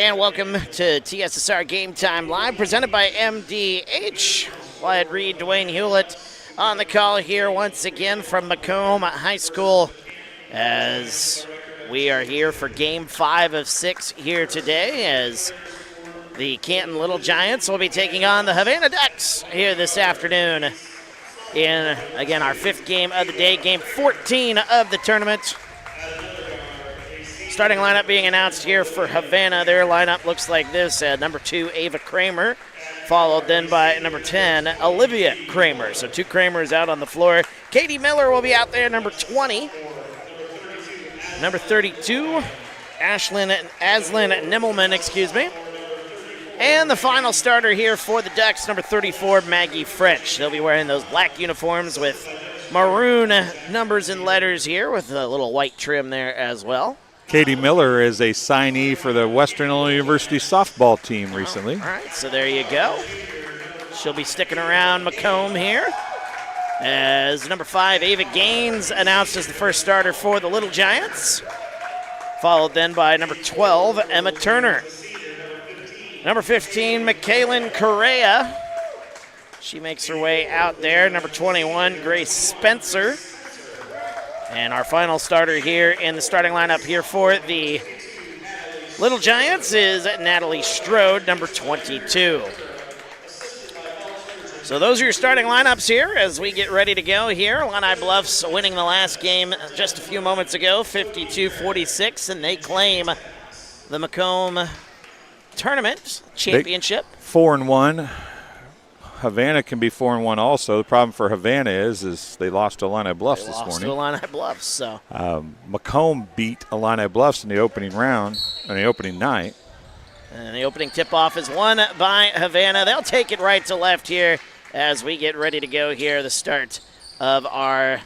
And welcome to TSSR Game Time Live, presented by MDH. Wyatt Reed, Dwayne Hulett on the call here once again from Macomb High School, as we are here for Game 5 of 6 here today, as the Canton Little Giants will be taking on the Havana Ducks here this afternoon in, again, our 5th game of the day, Game 14 of the tournament. Starting lineup being announced here for Havana. Their lineup looks like this. Number 2, Ava Kramer, followed then by number 10, Olivia Kramer. So 2 Kramers out on the floor. Katie Miller will be out there, number 20. Number 32, Ashlyn Nimmelman, And the final starter here for the Ducks, number 34, Maggie French. They'll be wearing those black uniforms with maroon numbers and letters here with a little white trim there as well. Katie Miller is a signee for the Western Illinois University softball team recently. All right, so there you go. She'll be sticking around Macomb here. As number 5, Ava Gaines, announced as the first starter for the Little Giants. Followed then by number 12, Emma Turner. Number 15, Michaelin Correa. She makes her way out there. Number 21, Grace Spencer. And our final starter here in the starting lineup here for the Little Giants is Natalie Strode, number 22. So those are your starting lineups here as we get ready to go here. Illini Bluffs winning the last game just a few moments ago, 52-46, and they claim the Macomb Tournament Championship. 4-1. Havana can be 4-1 also. The problem for Havana is they lost to Illini Bluffs this morning. They lost to Illini Bluffs, so. Macomb beat Illini Bluffs in the opening round, on the opening night. And the opening tip-off is won by Havana. They'll take it right to left here as we get ready to go here, the start of our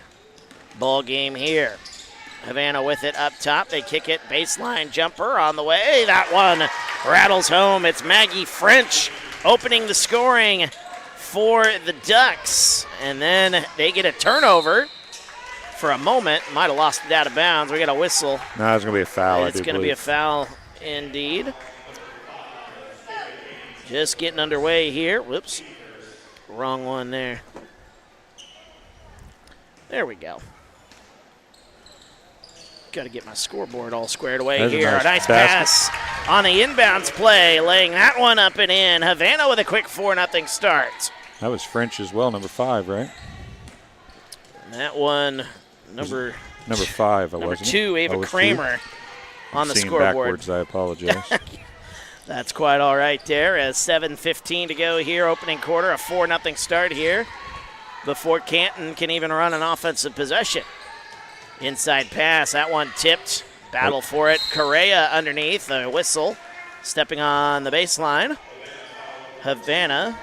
ball game here. Havana with it up top. They kick it, baseline jumper on the way. That one rattles home. It's Maggie French opening the scoring for the Ducks, and then they get a turnover for a moment. Might have lost it out of bounds. We got a whistle. No, it's going to be a foul. It's going to be a foul indeed. Just getting underway here. Whoops. Wrong one there. There we go. Got to get my scoreboard all squared away here. A nice pass on the inbounds play, laying that one up and in. Havana with a quick 4-0 start. That was French as well, number 5, right? And that one, number 5, number 2, Ava Kramer on the scoreboard. Backwards, I apologize. That's quite all right there. As 7:15 to go here, opening quarter, a 4-0 start here before Canton can even run an offensive possession. Inside pass, that one tipped. Battle for it. Correa underneath, a whistle. Stepping on the baseline. Havana.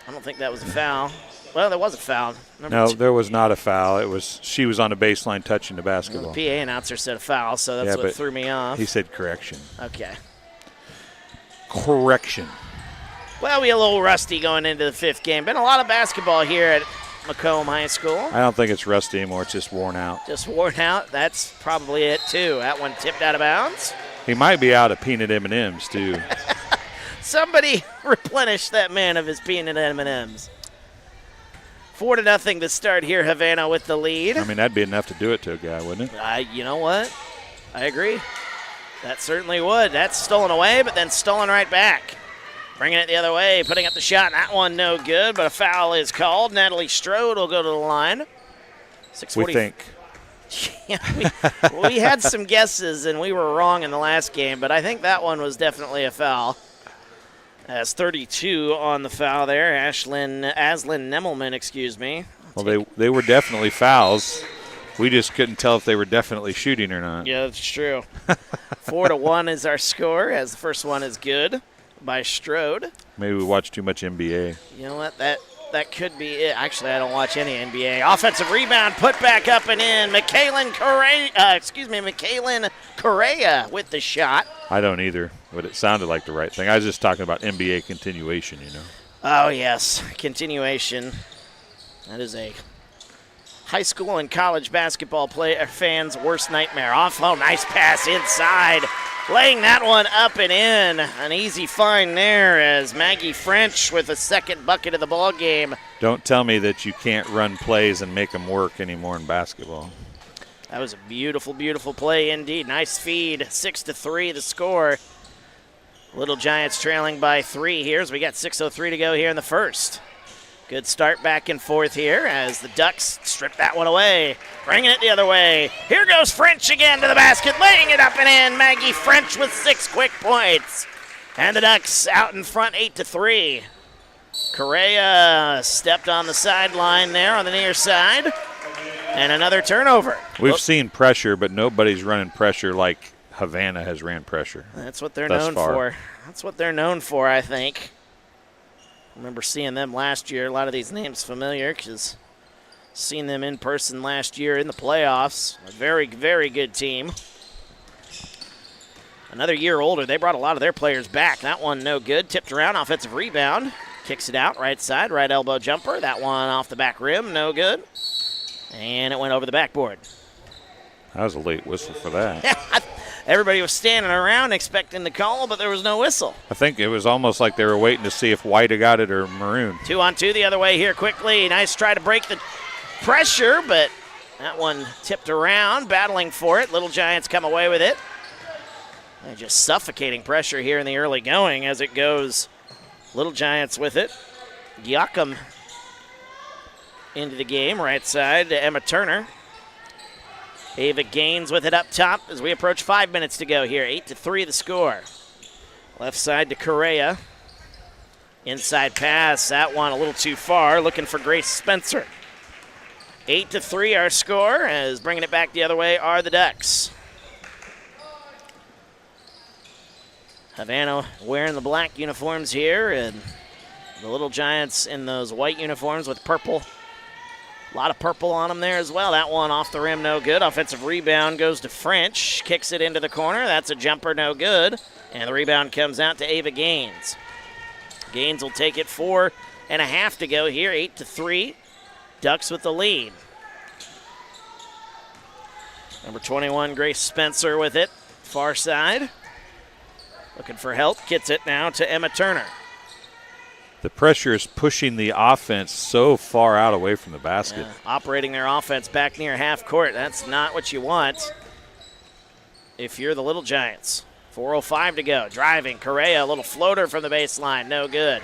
I don't think that was a foul. Well, there was a foul. No, there was not a foul. She was on the baseline touching the basketball. Well, the PA announcer said a foul, so that's what threw me off. He said correction. Okay. Correction. Well, we a little rusty going into the 5th game. Been a lot of basketball here at Macomb High School. I don't think it's rusty anymore. It's just worn out. Just worn out. That's probably it, too. That one tipped out of bounds. He might be out of peanut M&Ms, too. Somebody replenish that man of his peanut M&Ms. 4-0 to start here. Havana with the lead. I mean, that'd be enough to do it to a guy, wouldn't it? You know what? I agree. That certainly would. That's stolen away, but then stolen right back. Bringing it the other way, putting up the shot. That one no good, but a foul is called. Natalie Strode will go to the line. 6:40. We think. Yeah, we had some guesses, and we were wrong in the last game, but I think that one was definitely a foul. As 32 on the foul there. Ashlyn Nemmelman, Well, they were definitely fouls. We just couldn't tell if they were definitely shooting or not. Yeah, that's true. 4-1 is our score, as the first one is good by Strode. Maybe we watched too much NBA. You know what? That could be it. Actually, I don't watch any NBA. Offensive rebound, put back up and in. Michaelin Correa with the shot. I don't either, but it sounded like the right thing. I was just talking about NBA continuation, Oh, yes, continuation. That is a high school and college basketball fans' worst nightmare. Nice pass inside laying that one up and in. An easy find there as Maggie French with a second bucket of the ball game. Don't tell me that you can't run plays and make them work anymore in basketball. That was a beautiful, beautiful play indeed. Nice feed, 6-3 the score. Little Giants trailing by 3 here as we got 6:03 to go here in the first. Good start back and forth here as the Ducks strip that one away. Bringing it the other way. Here goes French again to the basket, laying it up and in. Maggie French with 6 quick points. And the Ducks out in front 8-3. Correa stepped on the sideline there on the near side. And another turnover. We've seen pressure, but nobody's running pressure like Havana has ran pressure. That's what they're known for. That's what they're known for, I think. I remember seeing them last year. A lot of these names familiar because seen them in person last year in the playoffs. A very, very good team. Another year older. They brought a lot of their players back. That one no good. Tipped around, offensive rebound. Kicks it out, right side, right elbow jumper. That one off the back rim, no good. And it went over the backboard. That was a late whistle for that. Everybody was standing around expecting the call, but there was no whistle. I think it was almost like they were waiting to see if White had got it or Maroon. 2-on-2 the other way here quickly. Nice try to break the pressure, but that one tipped around, battling for it. Little Giants come away with it. They're just suffocating pressure here in the early going as it goes. Little Giants with it. Giacom into the game, right side to Emma Turner. Ava Gaines with it up top as we approach 5 minutes to go here. 8-3 the score. Left side to Correa. Inside pass, that one a little too far, looking for Grace Spencer. 8-3 our score, as bringing it back the other way are the Ducks. Havana wearing the black uniforms here, and the Little Giants in those white uniforms with purple. A lot of purple on them there as well. That one off the rim, no good. Offensive rebound goes to French. Kicks it into the corner. That's a jumper, no good. And the rebound comes out to Ava Gaines. Gaines will take it 4.5 to go here. 8-3. Ducks with the lead. Number 21, Grace Spencer with it. Far side. Looking for help. Gets it now to Emma Turner. The pressure is pushing the offense so far out away from the basket. Yeah, operating their offense back near half court. That's not what you want if you're the Little Giants. 4:05 to go. Driving. Correa, a little floater from the baseline. No good.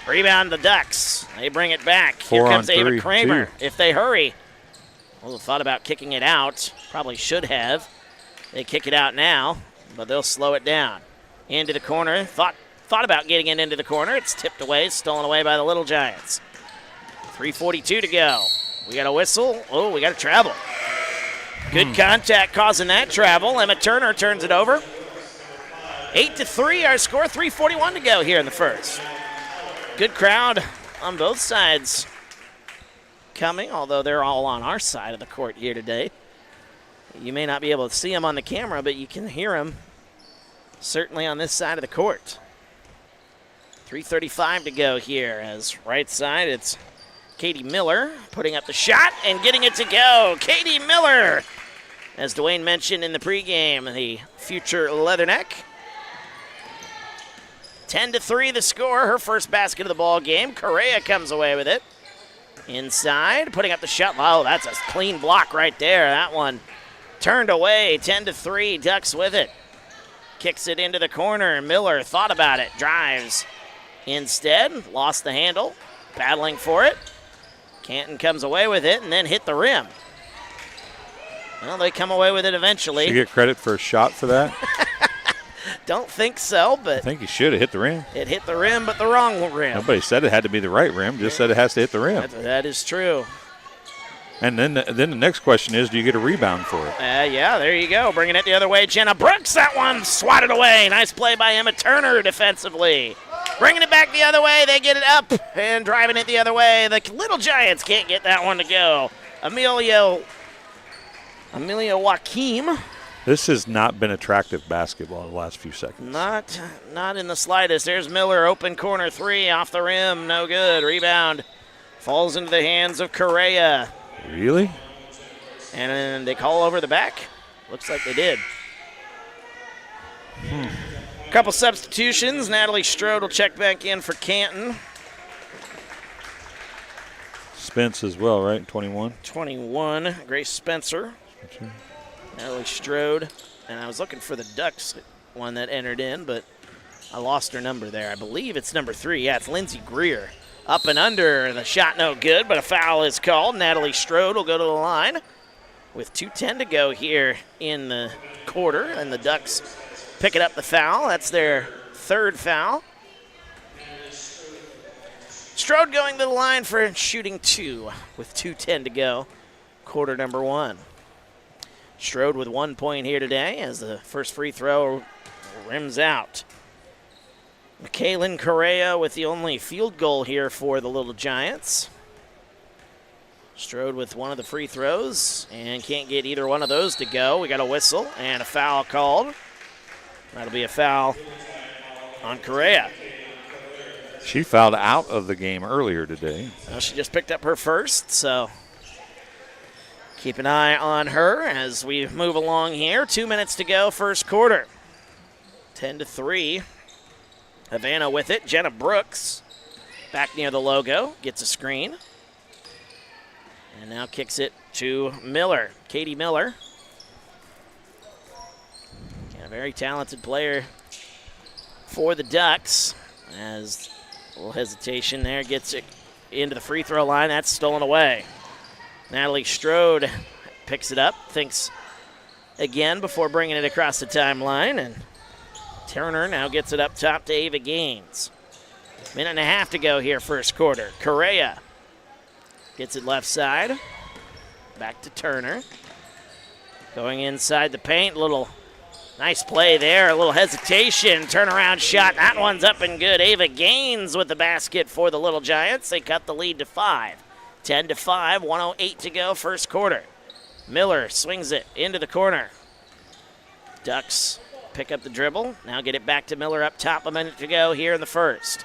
Rebound the Ducks. They bring it back. Here comes Ava Kramer. If they hurry. Well, thought about kicking it out. Probably should have. They kick it out now, but they'll slow it down. Into the corner. Thought about getting it into the corner. It's tipped away, stolen away by the Little Giants. 3:42 to go. We got a whistle. Oh, we got a travel. Good contact causing that travel. Emma Turner turns it over. 8-3 our score. 3:41 to go here in the first. Good crowd on both sides coming, although they're all on our side of the court here today. You may not be able to see them on the camera, but you can hear them certainly on this side of the court. 3:35 to go here as right side, it's Katie Miller putting up the shot and getting it to go. Katie Miller, as Dwayne mentioned in the pregame, the future Leatherneck. 10-3 the score, her first basket of the ball game. Correa comes away with it. Inside, putting up the shot. Oh, that's a clean block right there. That one turned away. 10-3, Ducks with it. Kicks it into the corner. Miller thought about it, drives. Instead, lost the handle, battling for it. Canton comes away with it and then hit the rim. Well, they come away with it eventually. Should you get credit for a shot for that? Don't think so, but I think he should have hit the rim. It hit the rim, but the wrong rim. Nobody said it had to be the right rim, just said it has to hit the rim. That is true. And then the next question is, do you get a rebound for it? Yeah, there you go. Bringing it the other way, Jenna Brooks. That one swatted away. Nice play by Emma Turner defensively. Bringing it back the other way. They get it up and driving it the other way. The Little Giants can't get that one to go. Amelia Joaquim. This has not been attractive basketball the last few seconds. Not in the slightest. There's Miller, open corner three, off the rim, no good. Rebound falls into the hands of Correa. Really? And then they call over the back. Looks like they did. Couple substitutions. Natalie Strode will check back in for Canton. Spence as well, right? 21. 21. Grace Spencer. Natalie Strode. And I was looking for the Ducks one that entered in, but I lost her number there. I believe it's number 3. Yeah, it's Lindsay Greer. Up and under. The shot no good, but a foul is called. Natalie Strode will go to the line with 2:10 to go here in the quarter, and the Ducks picking up the foul. That's their 3rd foul. Strode going to the line for shooting 2 with 2:10 to go, quarter number 1. Strode with 1 point here today as the first free throw rims out. Kaylin Correa with the only field goal here for the Little Giants. Strode with one of the free throws and can't get either one of those to go. We got a whistle and a foul called. That'll be a foul on Correa. She fouled out of the game earlier today. Well, she just picked up her first, so keep an eye on her as we move along here. 2 minutes to go, first quarter. 10-3. Havana with it. Jenna Brooks back near the logo, gets a screen. And now kicks it to Miller, Katie Miller. A very talented player for the Ducks. As a little hesitation there, gets it into the free throw line. That's stolen away. Natalie Strode picks it up, thinks again before bringing it across the timeline, and Turner now gets it up top to Ava Gaines. Minute and a half to go here, first quarter. Correa gets it left side. Back to Turner. Going inside the paint, little nice play there, a little hesitation, turnaround shot. That one's up and good. Ava Gaines with the basket for the Little Giants. They cut the lead to 5. 10-5, 1:08 to go, first quarter. Miller swings it into the corner. Ducks pick up the dribble. Now get it back to Miller up top, a minute to go here in the first.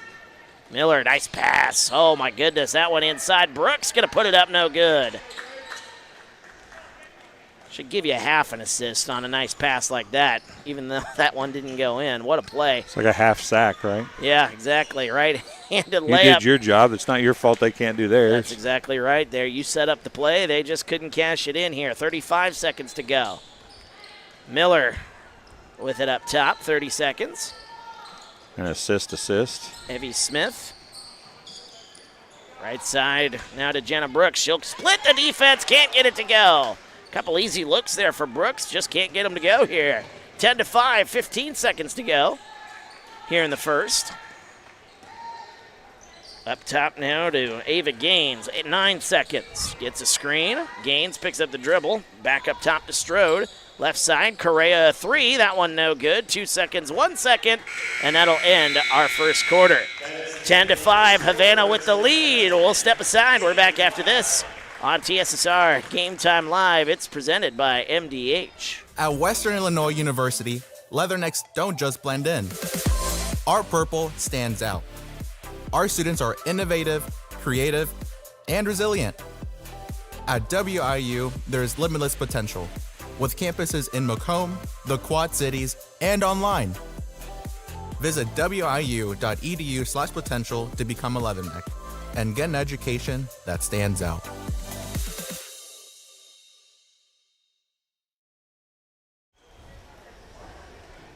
Miller, nice pass. Oh my goodness, that one inside. Brooks gonna put it up, no good. Should give you half an assist on a nice pass like that, even though that one didn't go in. What a play. It's like a half sack, right? Yeah, exactly. Right-handed layup. You did your job. It's not your fault they can't do theirs. That's exactly right there. You set up the play. They just couldn't cash it in here. 35 seconds to go. Miller with it up top, 30 seconds. An assist. Evie Smith. Right side now to Jenna Brooks. She'll split the defense, can't get it to go. Couple easy looks there for Brooks, just can't get them to go here. 10-5, 15 seconds to go here in the first. Up top now to Ava Gaines, 9 seconds. Gets a screen, Gaines picks up the dribble, back up top to Strode. Left side, Correa 3, that one no good. 2 seconds, 1 second, and that'll end our first quarter. 10-5, Havana with the lead. We'll step aside, we're back after this on TSSR Game Time Live. It's presented by MDH. At Western Illinois University, leathernecks don't just blend in. Our purple stands out. Our students are innovative, creative, and resilient. At WIU, there's limitless potential, with campuses in Macomb, the Quad Cities, and online. Visit wiu.edu/potential to become a leatherneck and get an education that stands out.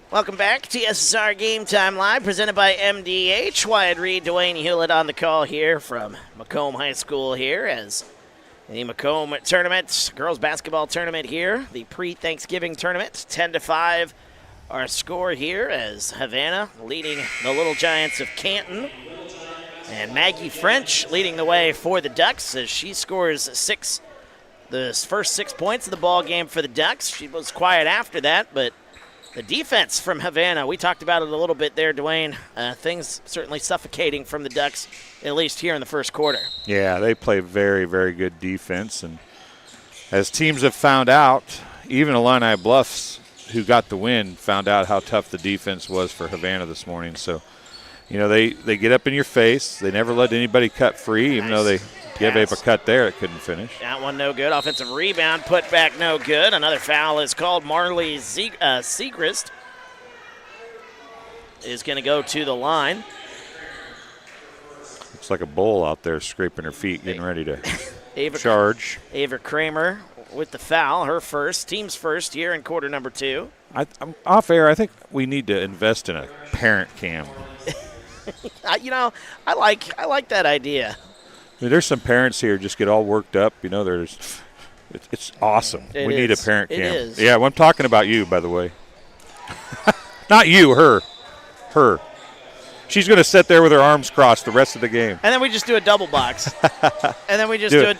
Welcome back. TSSR Game Time Live, presented by MDH. Wyatt Reed, Dwayne Hulett on the call here from Macomb High School here as the Macomb tournament, girls basketball tournament here, the pre-Thanksgiving tournament. 10-5 our score here as Havana leading the Little Giants of Canton. And Maggie French leading the way for the Ducks as she scores the first 6 points of the ball game for the Ducks. She was quiet after that, but the defense from Havana, we talked about it a little bit there, Dwayne. Things certainly suffocating from the Ducks, at least here in the first quarter. Yeah, they play very, very good defense. And as teams have found out, even Illini Bluffs, who got the win, found out how tough the defense was for Havana this morning. So, you know, they get up in your face. They never let anybody cut free, even though they gave up a cut there. It couldn't finish. That one no good. Offensive rebound, put back no good. Another foul is called. Marley Segrist. is going to go to the line. It's like a bull out there scraping her feet, getting ready to Ava charge. Ava Kramer with the foul, her first, team's first here in quarter number 2. I'm off air. I think we need to invest in a parent cam. I like that idea. I mean, there's some parents here just get all worked up. It's awesome. We need a parent cam. It is. Yeah, well, I'm talking about you, by the way. Not you, her. Her. She's going to sit there with her arms crossed the rest of the game. And then we just do a double box. Do a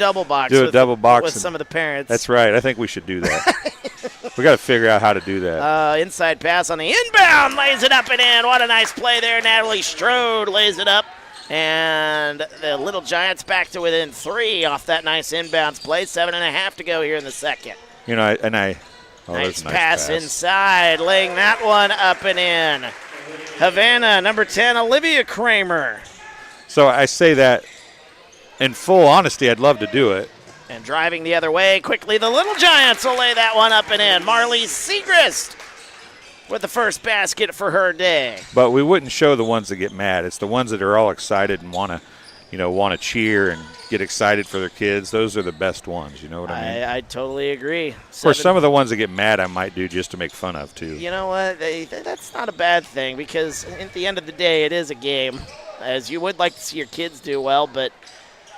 double box with some of the parents. That's right. I think we should do that. We got to figure out how to do that. Inside pass on the inbound, lays it up and in. What a nice play there. Natalie Strode lays it up. And the Little Giants back to within 3 off that nice inbounds play. 7.5 to go here in the second. Nice pass inside, laying that one up and in. Havana, number 10, Olivia Kramer. So I say that in full honesty, I'd love to do it. And driving the other way quickly, the Little Giants will lay that one up and in. Marley Segrist with the first basket for her day. But we wouldn't show the ones that get mad. It's the ones that are all excited and want to cheer and get excited for their kids. Those are the best ones. You know what I mean? I totally agree. Of course, some of the ones that get mad I might do just to make fun of, too. You know what? That's not a bad thing because at the end of the day, it is a game. As you would like to see your kids do well, but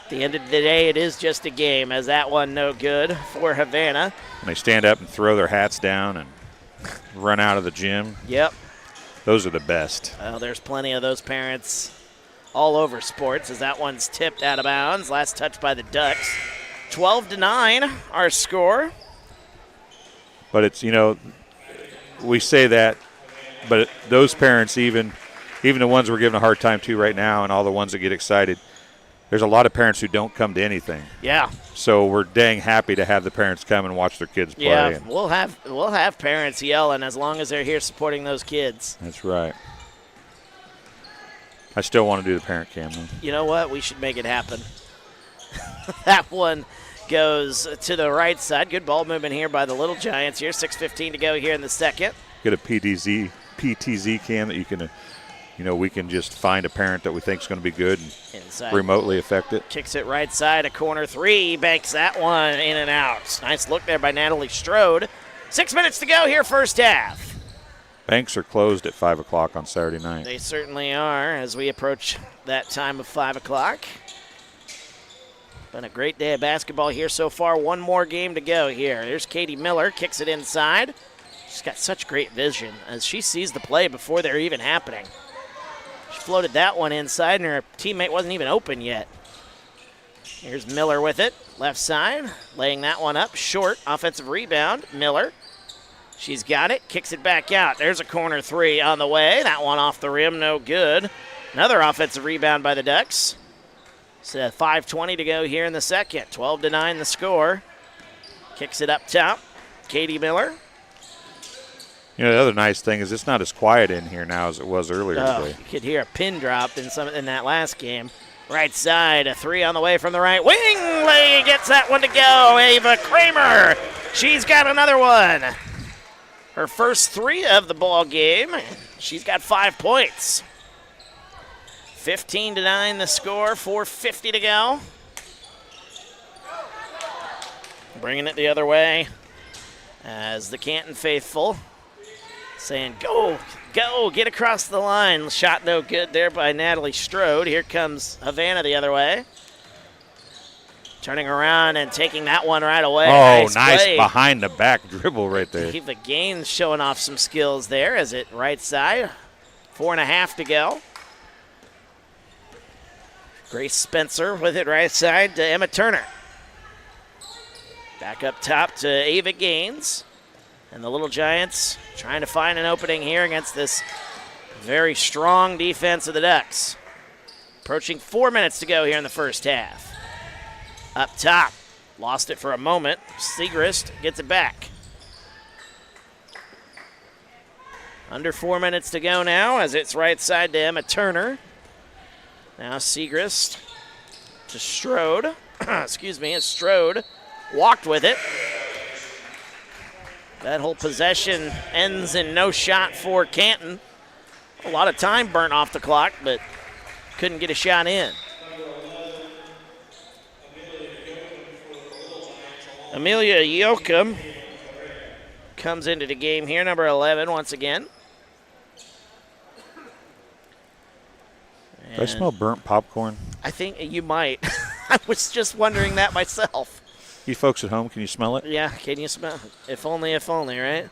at the end of the day, it is just a game. As that one no good for Havana. And they stand up and throw their hats down and run out of the gym. Yep. Those are the best. Well, there's plenty of those parents all over sports as that one's tipped out of bounds. Last touch by the Ducks. 12-9, our score. But it's, we say that, but those parents, even the ones we're giving a hard time to right now and all the ones that get excited, there's a lot of parents who don't come to anything. Yeah. So we're dang happy to have the parents come and watch their kids play. Yeah, we'll have parents yelling as long as they're here supporting those kids. That's right. I still want to do the parent cam, though. You know what? We should make it happen. That one goes to the right side. Good ball movement here by the Little Giants here. 6:15 to go here in the second. Get a PTZ cam that you can, we can just find a parent that we think is going to be good and inside remotely affect it. Kicks it right side, a corner 3. Banks that one in and out. Nice look there by Natalie Strode. 6 minutes to go here, first half. Banks are closed at 5 o'clock on Saturday night. They certainly are as we approach that time of 5 o'clock. Been a great day of basketball here so far. One more game to go here. There's Katie Miller, kicks it inside. She's got such great vision as she sees the play before they're even happening. She floated that one inside, and her teammate wasn't even open yet. Here's Miller with it, left side, laying that one up, short, offensive rebound, Miller. She's got it, kicks it back out. There's a corner 3 on the way. That one off the rim, no good. Another offensive rebound by the Ducks. So 5:20 to go here in the second. 12-9 the score. Kicks it up top. Katie Miller. The other nice thing is it's not as quiet in here now as it was earlier today. You could hear a pin drop in that last game. Right side, a 3 on the way from the right wing. Lee gets that one to go. Ava Kramer. She's got another one. Her first 3 of the ball game. She's got 5 points. 15-9 the score. 4:50 to go. Bringing it the other way as the Canton faithful saying, go, get across the line. Shot no good there by Natalie Strode. Here comes Havana the other way. Turning around and taking that one right away. Oh, nice play. Behind the back dribble right there. Eva Gaines showing off some skills there as it right side. 4.5 to go. Grace Spencer with it right side to Emma Turner. Back up top to Ava Gaines. And the Little Giants trying to find an opening here against this very strong defense of the Ducks. Approaching 4 minutes to go here in the first half. Up top, lost it for a moment. Segrist gets it back. Under 4 minutes to go now as it's right side to Emma Turner. Now Segrist to Strode. Excuse me, as Strode walked with it. That whole possession ends in no shot for Canton. A lot of time burnt off the clock, but couldn't get a shot in. Amelia Yoakum comes into the game here, number 11 once again. Do I smell burnt popcorn? I think you might. I was just wondering that myself. You folks at home, can you smell it? Yeah, can you smell it? If only, right?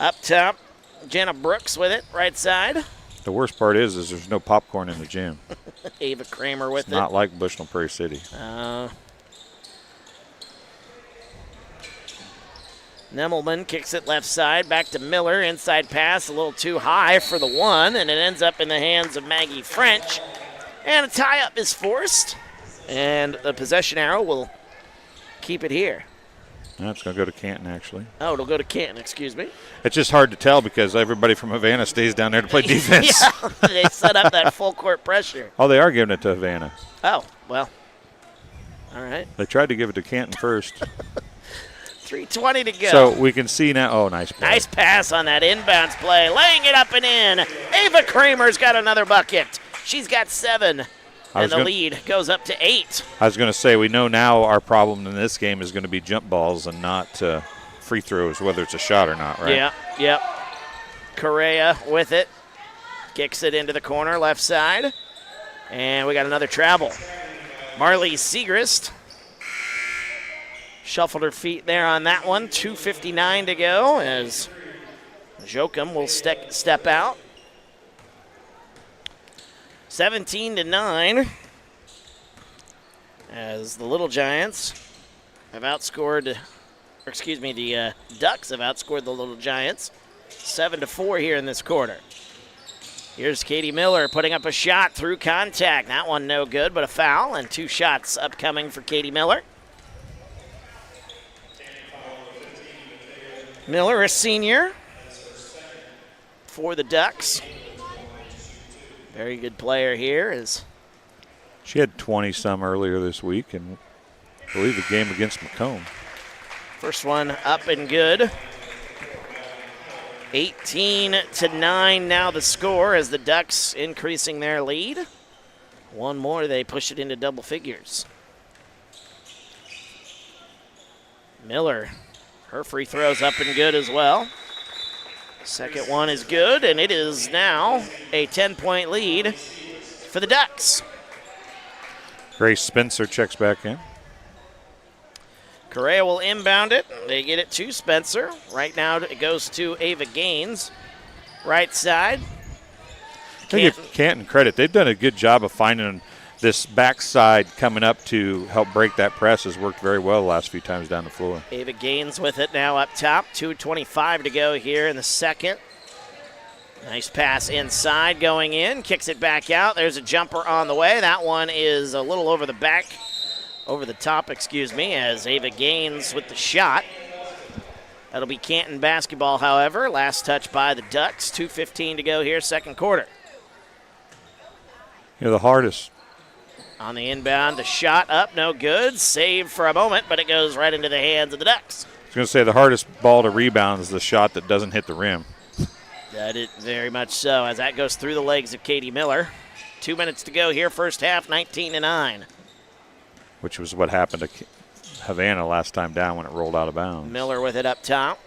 Up top, Jenna Brooks with it, right side. The worst part is there's no popcorn in the gym. Ava Kramer with it. Not like Bushnell-Prairie City. Nemelman kicks it left side, back to Miller. Inside pass, a little too high for the one, and it ends up in the hands of Maggie French. And a tie-up is forced, and the possession arrow will keep it here. It's going to go to Canton, actually. Oh, it'll go to Canton, excuse me. It's just hard to tell because everybody from Havana stays down there to play defense. Yeah, they set up that full court pressure. Oh, they are giving it to Havana. Oh, well, all right. They tried to give it to Canton first. 3:20 to go. So we can see now. Oh, nice play. Nice pass on that inbounds play. Laying it up and in. Ava Kramer's got another bucket. She's got 7. And the lead goes up to 8. I was going to say, we know now our problem in this game is going to be jump balls and not free throws, whether it's a shot or not, right? Yep. Correa with it. Kicks it into the corner, left side. And we got another travel. Marley Segrist shuffled her feet there on that one. 2:59 to go as Jokum will step out. 17-9 as the Little Giants have outscored, the Ducks have outscored the Little Giants 7-4 here in this quarter. Here's Katie Miller putting up a shot through contact. That one no good, but a foul, and 2 shots upcoming for Katie Miller. Miller, a senior for the Ducks. Very good player here. She had 20-some earlier this week, and I believe the game against Macomb. First one up and good. 18-9 now the score as the Ducks increasing their lead. One more, they push it into double figures. Miller, her free throw's up and good as well. Second one is good, and it is now a 10-point lead for the Ducks. Grace Spencer checks back in. Correa will inbound it. They get it to Spencer. Right now it goes to Ava Gaines. Right side. I give Canton credit. They've done a good job of finding this backside coming up to help break that press. Has worked very well the last few times down the floor. Ava Gaines with it now up top. 2:25 to go here in the second. Nice pass inside going in. Kicks it back out. There's a jumper on the way. That one is a little over the top, as Ava Gaines with the shot. That'll be Canton basketball, however. Last touch by the Ducks. 2:15 to go here, second quarter. The hardest. On the inbound, the shot up, no good. Saved for a moment, but it goes right into the hands of the Ducks. I was going to say the hardest ball to rebound is the shot that doesn't hit the rim. That is very much so, as that goes through the legs of Katie Miller. 2 minutes to go here, first half, 19-9. Which was what happened to Havana last time down when it rolled out of bounds. Miller with it up top.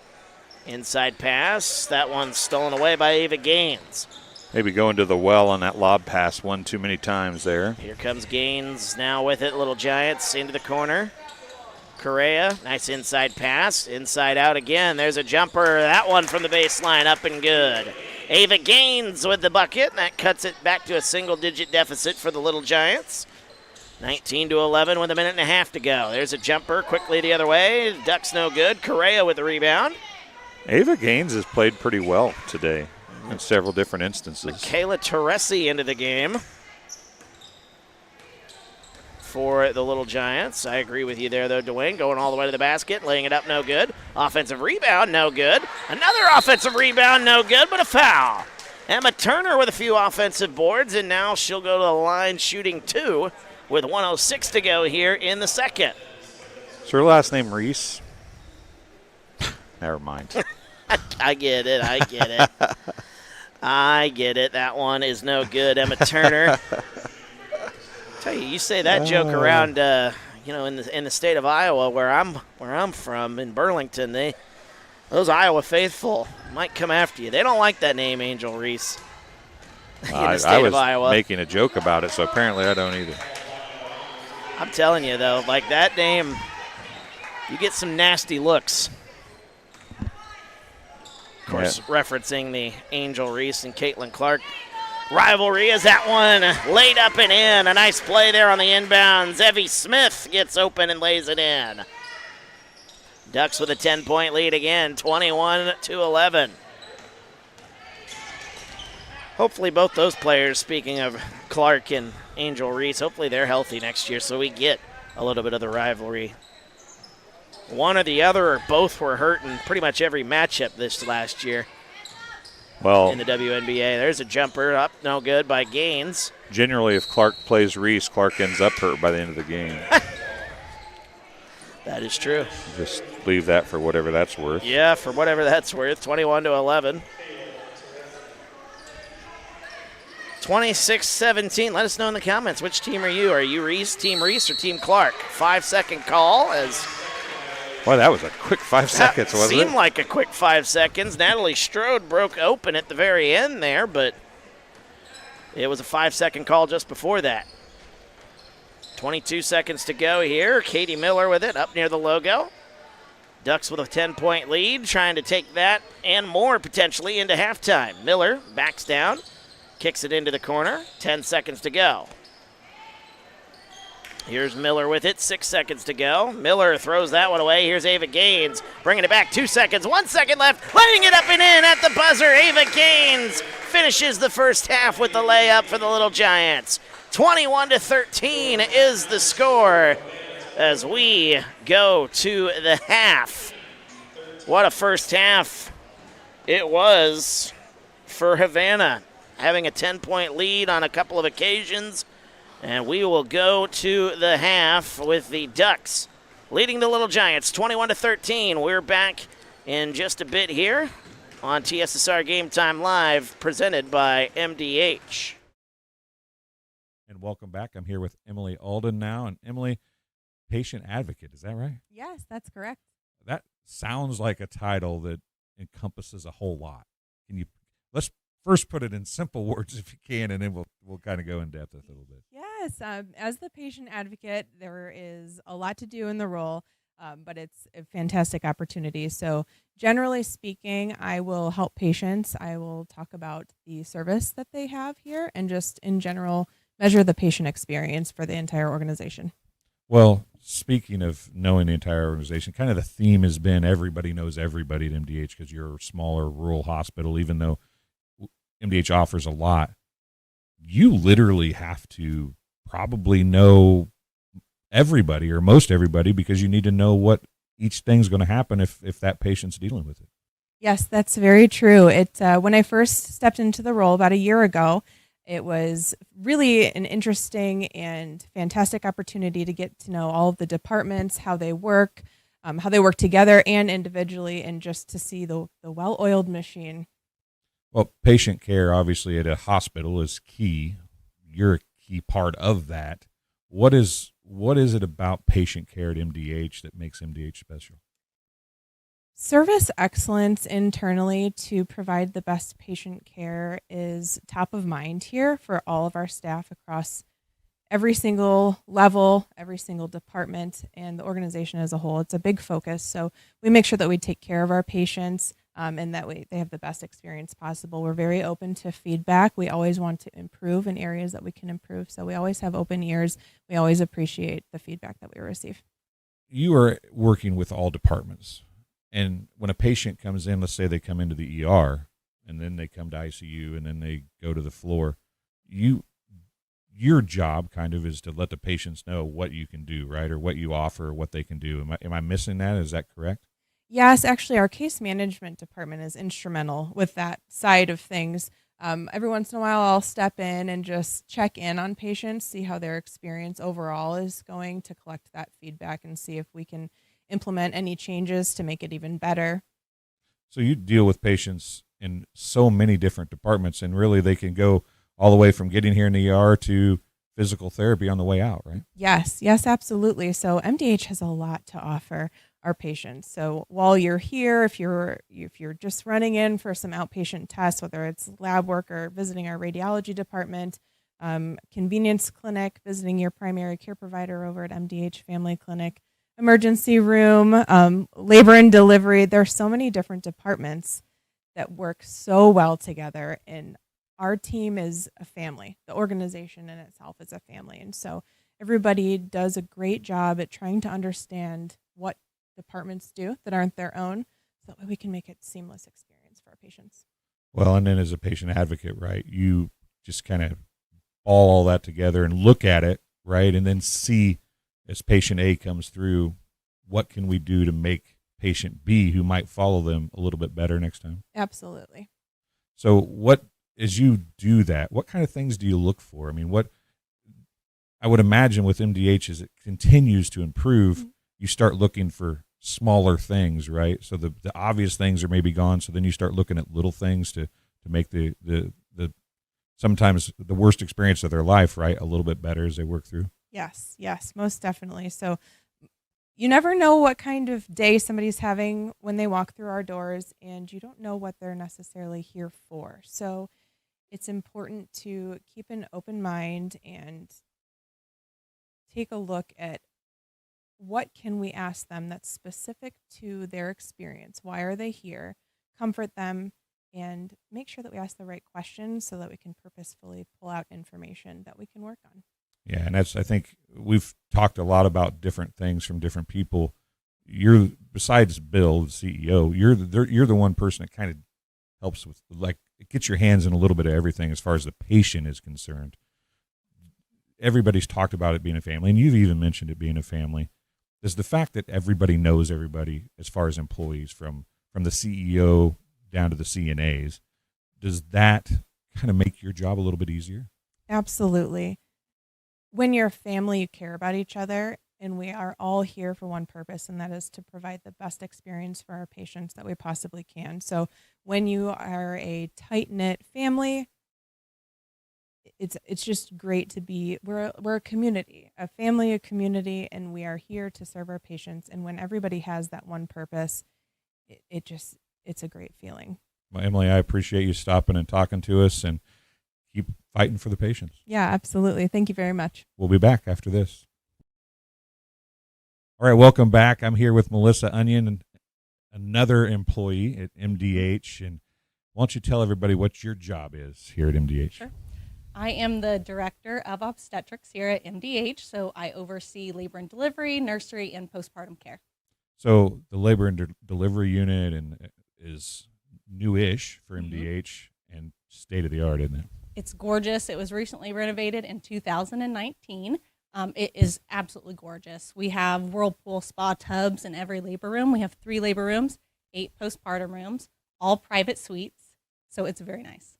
Inside pass. That one's stolen away by Ava Gaines. Maybe going to the well on that lob pass one too many times there. Here comes Gaines now with it. Little Giants into the corner. Correa, nice inside pass. Inside out again. There's a jumper. That one from the baseline, up and good. Ava Gaines with the bucket. That cuts it back to a single-digit deficit for the Little Giants. 19-11 with a minute and a half to go. There's a jumper quickly the other way. Ducks no good. Correa with the rebound. Ava Gaines has played pretty well today in several different instances. Kayla Teresi into the game for the Little Giants. I agree with you there, though, Dwayne. Going all the way to the basket, laying it up, no good. Offensive rebound, no good. Another offensive rebound, no good, but a foul. Emma Turner with a few offensive boards, and now she'll go to the line shooting 2 with 1:06 to go here in the second. Is her last name Reese? Never mind. I get it. I get it. That one is no good, Emma Turner. Tell you, you say that joke around, in the state of Iowa, where I'm from, in Burlington, those Iowa faithful might come after you. They don't like that name, Angel Reese. In the state of Iowa. I was making a joke about it, so apparently I don't either. I'm telling you, though, like that name, you get some nasty looks. Of course, referencing the Angel Reese and Caitlin Clark rivalry is that one laid up and in. A nice play there on the inbounds. Evie Smith gets open and lays it in. Ducks with a 10-point lead again, 21-11. Hopefully both those players, speaking of Clark and Angel Reese, hopefully they're healthy next year so we get a little bit of the rivalry. One or the other or both were hurt in pretty much every matchup this last year. Well, in the WNBA. There's a jumper up, no good by Gaines. Generally, if Clark plays Reese, Clark ends up hurt by the end of the game. That is true. Just leave that for whatever that's worth. Yeah, for whatever that's worth. 21-11. 26-17. Let us know in the comments, which team are you? Are you Reese, Team Reese, or Team Clark? 5-second call as... Well, that was a quick 5 seconds, wasn't it? Seemed like a quick 5 seconds. Natalie Strode broke open at the very end there, but it was a 5-second call just before that. 22 seconds to go here. Katie Miller with it up near the logo. Ducks with a 10-point lead, trying to take that and more potentially into halftime. Miller backs down, kicks it into the corner. 10 seconds to go. Here's Miller with it, 6 seconds to go. Miller throws that one away. Here's Ava Gaines bringing it back, 2 seconds, 1 second left, letting it up and in at the buzzer. Ava Gaines finishes the first half with the layup for the Little Giants. 21-13 is the score as we go to the half. What a first half it was for Havana, having a 10-point lead on a couple of occasions. And we will go to the half with the Ducks leading the Little Giants 21-13. We're back in just a bit here on TSSR Game Time Live, presented by MDH. And welcome back. I'm here with Emily Alden now. And Emily, patient advocate, is that right? Yes, that's correct. That sounds like a title that encompasses a whole lot. Let's first put it in simple words if you can, and then we'll kind of go in depth a little bit. Yes, as the patient advocate, there is a lot to do in the role, but it's a fantastic opportunity. So generally speaking, I will help patients. I will talk about the service that they have here and just in general measure the patient experience for the entire organization. Well, speaking of knowing the entire organization, kind of the theme has been everybody knows everybody at MDH because you're a smaller rural hospital, even though MDH offers a lot. You literally have to probably know everybody or most everybody because you need to know what each thing's going to happen if that patient's dealing with it. Yes, that's very true. When I first stepped into the role about a year ago, it was really an interesting and fantastic opportunity to get to know all of the departments, how they work together and individually, and just to see the well-oiled machine. Well, patient care, obviously, at a hospital is key. You're a key part of that. What is it about patient care at MDH that makes MDH special? Service excellence internally to provide the best patient care is top of mind here for all of our staff across every single level, every single department, and the organization as a whole. It's a big focus. So we make sure that we take care of our patients and that way they have the best experience possible. We're very open to feedback. We always want to improve in areas that we can improve. So we always have open ears. We always appreciate the feedback that we receive. You are working with all departments. And when a patient comes in, let's say they come into the ER and then they come to ICU and then they go to the floor, your job kind of is to let the patients know what you can do, right? Or what you offer, or what they can do. Am I missing that? Is that correct? Yes, actually, our case management department is instrumental with that side of things. Every once in a while, I'll step in and just check in on patients, see how their experience overall is going, to collect that feedback and see if we can implement any changes to make it even better. So you deal with patients in so many different departments, and really they can go all the way from getting here in the ER to physical therapy on the way out, right? Yes, absolutely. So MDH has a lot to offer our patients. So while you're here, if you're just running in for some outpatient tests, whether it's lab work or visiting our radiology department, convenience clinic, visiting your primary care provider over at MDH Family Clinic, emergency room, labor and delivery, there's so many different departments that work so well together, and our team is a family. The organization in itself is a family. And so everybody does a great job at trying to understand what departments do that aren't their own, so that way we can make it a seamless experience for our patients. Well, and then as a patient advocate, right, you just kind of ball all that together and look at it, right, and then see as patient A comes through, what can we do to make patient B, who might follow them, a little bit better next time? Absolutely. So as you do that, what kind of things do you look for? I mean, what I would imagine with MDH, as it continues to improve, you start looking for smaller things, right? So the obvious things are maybe gone. So then you start looking at little things to make the sometimes the worst experience of their life, right, a little bit better as they work through. Yes, most definitely. So you never know what kind of day somebody's having when they walk through our doors, and you don't know what they're necessarily here for. So it's important to keep an open mind and take a look at what can we ask them that's specific to their experience. Why are they here? Comfort them and make sure that we ask the right questions so that we can purposefully pull out information that we can work on. Yeah, and I think we've talked a lot about different things from different people. You're, besides Bill, the CEO, you're the one person that kind of helps with, like, it gets your hands in a little bit of everything as far as the patient is concerned. Everybody's talked about it being a family, and you've even mentioned it being a family. Does the fact that everybody knows everybody as far as employees, from the CEO down to the CNAs, does that kind of make your job a little bit easier? Absolutely. When you're a family, you care about each other, and we are all here for one purpose, and that is to provide the best experience for our patients that we possibly can. So when you are a tight-knit family, it's just great to be, we're a community, a family, a community, and we are here to serve our patients. And when everybody has that one purpose, it's a great feeling. Well, Emily, I appreciate you stopping and talking to us, and keep fighting for the patients. Yeah, absolutely. Thank you very much. We'll be back after this. All right, welcome back. I'm here with Melissa Onion, another employee at MDH. And why don't you tell everybody what your job is here at MDH? Sure. I am the director of obstetrics here at MDH, so I oversee labor and delivery, nursery, and postpartum care. So the labor and delivery unit is newish for MDH and state-of-the-art, isn't it? It's gorgeous. It was recently renovated in 2019. It is absolutely gorgeous. We have whirlpool spa tubs in every labor room. We have 3 labor rooms, 8 postpartum rooms, all private suites. So it's very nice.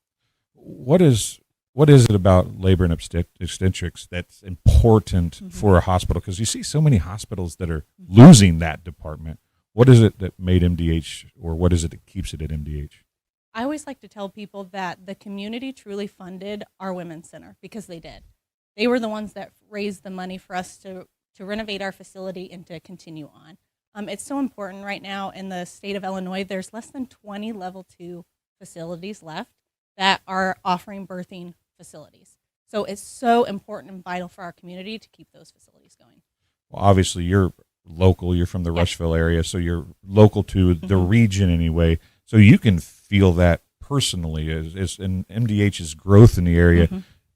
What is it about labor and obstetrics that's important for a hospital? Because you see so many hospitals that are losing that department. What is it that made MDH, or what is it that keeps it at MDH? I always like to tell people that the community truly funded our women's center, because they did. They were the ones that raised the money for us to renovate our facility and to continue on. It's so important right now in the state of Illinois. There's less than 20 level 2 facilities left that are offering birthing facilities. So it's so important and vital for our community to keep those facilities going. Well, obviously you're local. You're from the Rushville area, so you're local to the region anyway. So you can feel that personally as in MDH's growth in the area.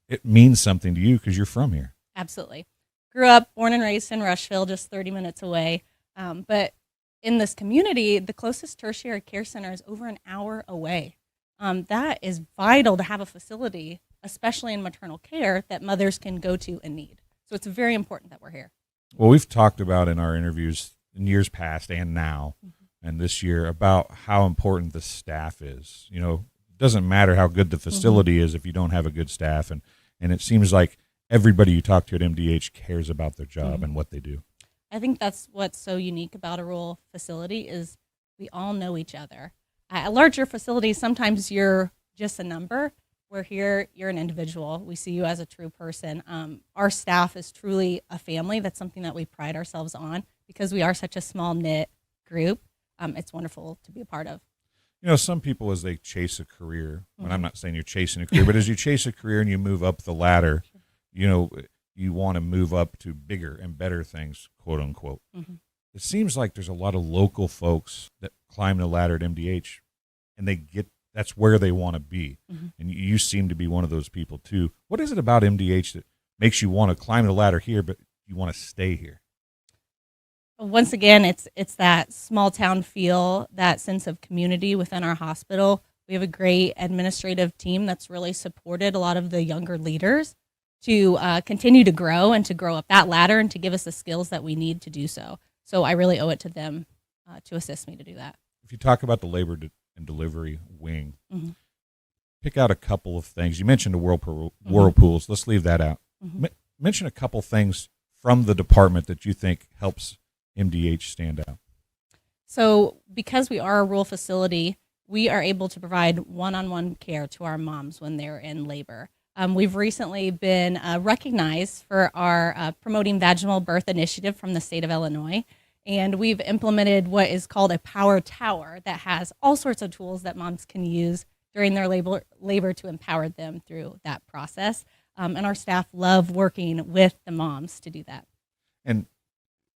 It means something to you because you're from here. Absolutely. Grew up, born and raised in Rushville, just 30 minutes away. But in this community, the closest tertiary care center is over an hour away. That is vital to have a facility, especially in maternal care, that mothers can go to and need. So it's very important that we're here. Well, we've talked about in our interviews in years past and now and this year about how important the staff is. You know, it doesn't matter how good the facility is if you don't have a good staff. And it seems like everybody you talk to at MDH cares about their job and what they do. I think that's what's so unique about a rural facility is we all know each other. At larger facilities, sometimes you're just a number, where here you're an individual. We see you as a true person. Our staff is truly a family. That's something that we pride ourselves on because we are such a small knit group. It's wonderful to be a part of. You know, some people, as they chase a career, and I'm not saying you're chasing a career, but as you chase a career and you move up the ladder, you know, you want to move up to bigger and better things, quote unquote. Mm-hmm. It seems like there's a lot of local folks that climb the ladder at MDH, and that's where they want to be. Mm-hmm. And you seem to be one of those people too. What is it about MDH that makes you want to climb the ladder here, but you want to stay here? Once again, it's that small town feel, that sense of community within our hospital. We have a great administrative team that's really supported a lot of the younger leaders to continue to grow and to grow up that ladder and to give us the skills that we need to do so. So I really owe it to them to assist me to do that. If you talk about the labor and delivery wing, Mm-hmm. pick out a couple of things. You mentioned the whirlpools. Let's leave that out. Mm-hmm. Mention a couple things from the department that you think helps MDH stand out. So because we are a rural facility, we are able to provide one-on-one care to our moms when they're in labor. We've recently been recognized for our Promoting Vaginal Birth initiative from the state of Illinois, and we've implemented what is called a power tower that has all sorts of tools that moms can use during their labor to empower them through that process. And our staff love working with the moms to do that. And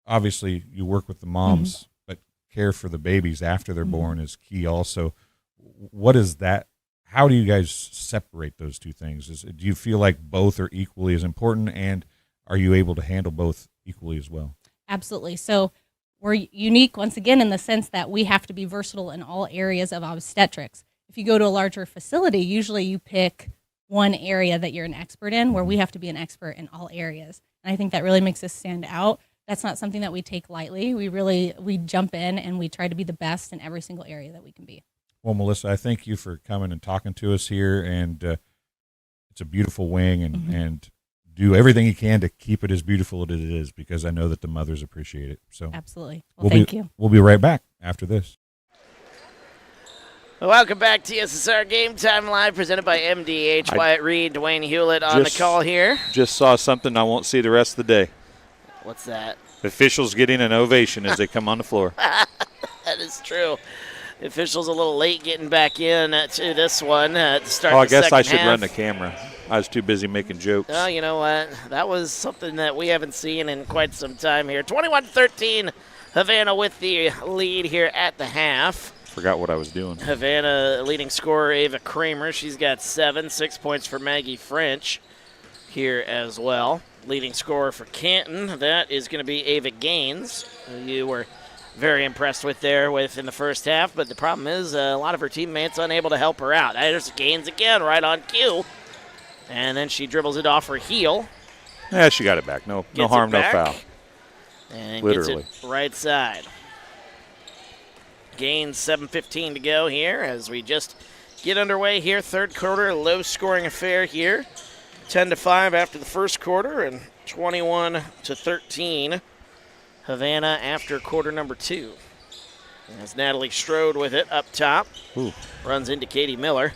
obviously you work with the moms, but care for the babies after they're born is key also. What is that? How do you guys separate those two things? Do you feel like both are equally as important, and are you able to handle both equally as well? Absolutely. So we're unique once again in the sense that we have to be versatile in all areas of obstetrics. If you go to a larger facility, usually you pick one area that you're an expert in, where we have to be an expert in all areas. And I think that really makes us stand out. That's not something that we take lightly. We jump in and we try to be the best in every single area that we can be. Well, Melissa, I thank you for coming and talking to us here, and it's a beautiful wing, and do everything you can to keep it as beautiful as it is, because I know that the mothers appreciate it. So absolutely. Well, thank you. We'll be right back after this. Welcome back to TSSR Game Time Live, presented by MDH. Wyatt Reed, Dwayne Hulett on the call here. Just saw something I won't see the rest of the day. What's that? Officials getting an ovation as they come on the floor. That is true. The officials a little late getting back in to this one to start. Oh, I the guess second I should half. run the camera. I was too busy making jokes. Oh, you know what? That was something that we haven't seen in quite some time here. 21-13, Havana with the lead here at the half. Forgot what I was doing. Havana leading scorer Ava Kramer. She's got 7, 6 points for Maggie French here as well. Leading scorer for Canton, that is going to be Ava Gaines, who you were very impressed with there in the first half, but the problem is a lot of her teammates unable to help her out. There's Gaines again, right on cue, and then she dribbles it off her heel. Yeah, she got it back. No harm, no foul. And literally gets it right side. Gaines, 7:15 to go here as we just get underway here. Third quarter, low-scoring affair here. 10-5 after the first quarter, and 21-13. Havana after quarter number 2. As Natalie Strode with it up top. Ooh. Runs into Katie Miller.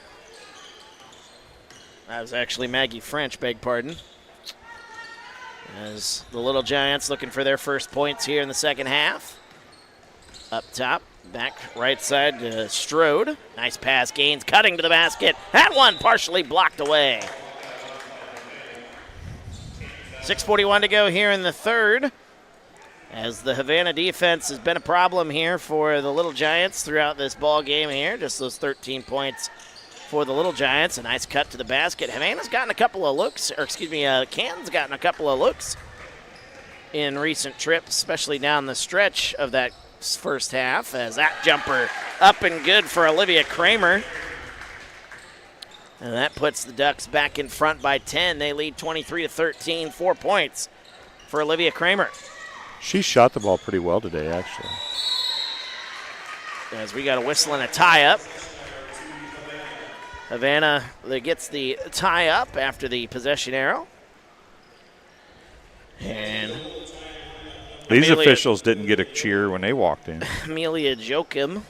That was actually Maggie French, beg pardon. As the Little Giants looking for their first points here in the second half. Up top, back right side to Strode. Nice pass, Gaines cutting to the basket. That one partially blocked away. 6:41 to go here in the third, as the Havana defense has been a problem here for the Little Giants throughout this ball game here. Just those 13 points for the Little Giants. A nice cut to the basket. Havana's gotten a couple of looks, Canton's gotten a couple of looks in recent trips, especially down the stretch of that first half, as that jumper up and good for Olivia Kramer. And that puts the Ducks back in front by 10. They lead 23-13, 4 points for Olivia Kramer. She shot the ball pretty well today, actually. As we got a whistle and a tie-up. Havana gets the tie-up after the possession arrow. And these officials didn't get a cheer when they walked in. Amelia Joachim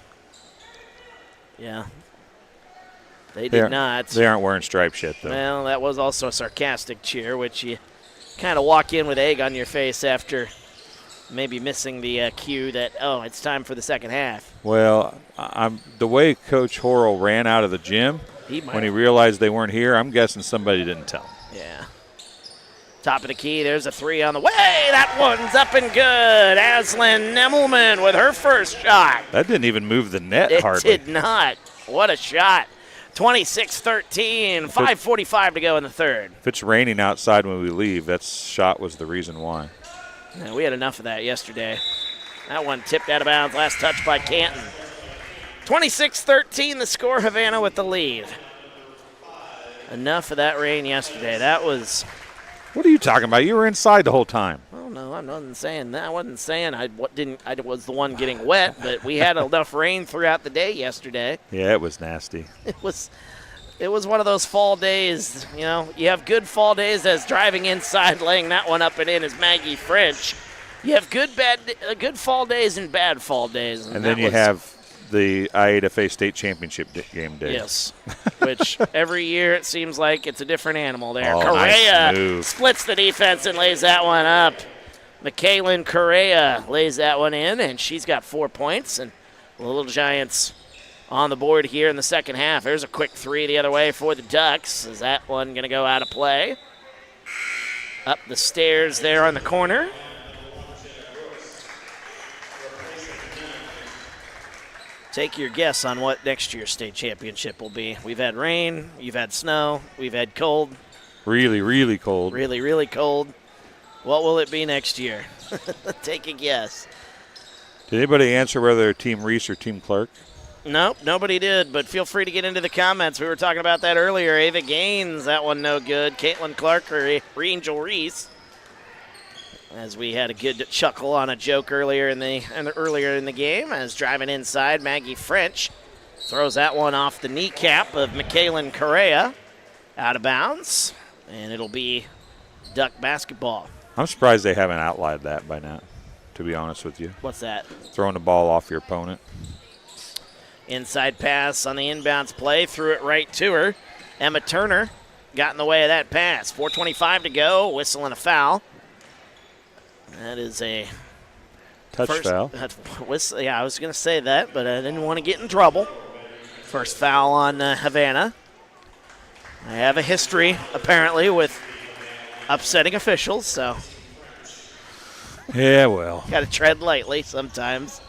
Yeah. They did not. They aren't wearing stripes yet, though. Well, that was also a sarcastic cheer, which you kind of walk in with egg on your face after maybe missing the cue that, oh, it's time for the second half. Well, the way Coach Horrell ran out of the gym when he realized they weren't here, I'm guessing somebody didn't tell him. Yeah. Top of the key, there's a three on the way. That one's up and good. Aslan Nemmelman with her first shot. That didn't even move the net hardly. It did not. What a shot. 26-13, 5:45 to go in the third. If it's raining outside when we leave, that shot was the reason why. Yeah, we had enough of that yesterday. That one tipped out of bounds, last touch by Canton. 26-13 the score, Havana with the lead. Enough of that rain yesterday. That was... What are you talking about? You were inside the whole time. Oh, no, I wasn't saying that. I wasn't saying I was the one getting wet, but we had enough rain throughout the day yesterday. Yeah, it was nasty. It was one of those fall days. You know, you have good fall days as driving inside, laying that one up and in as Maggie French. You have good fall days and bad fall days. And then you have the IAFA state championship game day. Yes, which every year it seems like it's a different animal there. Oh, Correa nice splits the defense and lays that one up. Michaelin Correa lays that one in, and she's got 4 points. And the Little Giants on the board here in the second half. There's a quick three the other way for the Ducks. Is that one going to go out of play? Up the stairs there on the corner. Take your guess on what next year's state championship will be. We've had rain, you've had snow, we've had cold. Really, really cold. Really, really cold. What will it be next year? Take a guess. Did anybody answer whether they're Team Reese or Team Clark? Nope, nobody did, but feel free to get into the comments. We were talking about that earlier. Ava Gaines, that one no good. Caitlin Clark or Angel Reese. As we had a good chuckle on a joke earlier in the game, as driving inside, Maggie French throws that one off the kneecap of Michaelin Correa, out of bounds, and it'll be Duck basketball. I'm surprised they haven't outlined that by now, to be honest with you. What's that? Throwing the ball off your opponent. Inside pass on the inbounds play, threw it right to her. Emma Turner got in the way of that pass. 4:25 to go, whistle and a foul. That is a touch foul. Yeah, I was going to say that, but I didn't want to get in trouble. First foul on Havana. I have a history, apparently, with upsetting officials, so. Yeah, well. Got to tread lightly sometimes.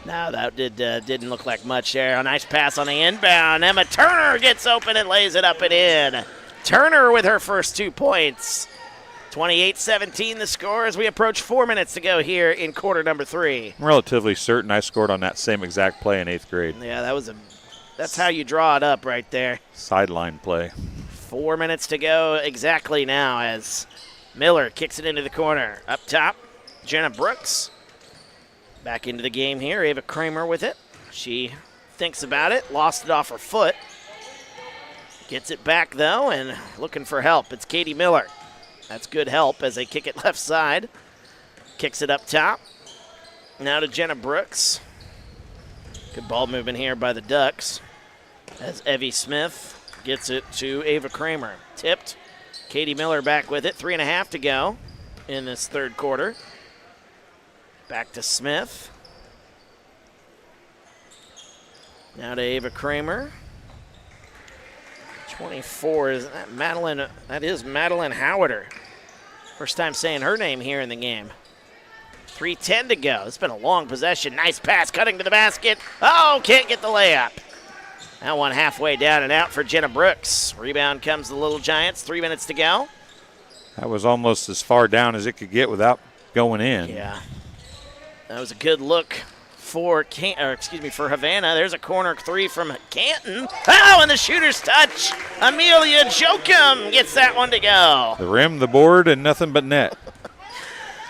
No, that didn't look like much there. A nice pass on the inbound. Emma Turner gets open and lays it up and in. Turner with her first 2 points. 28-17 the score as we approach 4 minutes to go here in quarter number 3. I'm relatively certain I scored on that same exact play in 8th grade. Yeah, that's how you draw it up right there. Sideline play. 4 minutes to go exactly now as Miller kicks it into the corner. Up top, Jenna Brooks. Back into the game here. Ava Kramer with it. She thinks about it, lost it off her foot. Gets it back, though, and looking for help. It's Katie Miller. That's good help as they kick it left side. Kicks it up top. Now to Jenna Brooks. Good ball movement here by the Ducks as Evie Smith gets it to Ava Kramer. Tipped. Katie Miller back with it. 3.5 to go in this third quarter. Back to Smith. Now to Ava Kramer. 24 is that Madeline. That is Madeline Howarder. First time saying her name here in the game. 3:10 to go. It's been a long possession. Nice pass, cutting to the basket. Oh, can't get the layup. That one halfway down and out for Jenna Brooks. Rebound comes the Little Giants. 3 minutes to go. That was almost as far down as it could get without going in. Yeah, that was a good look for Havana. There's a corner three from Canton. Oh, and the shooter's touch. Amelia Jokum gets that one to go. The rim, the board, and nothing but net.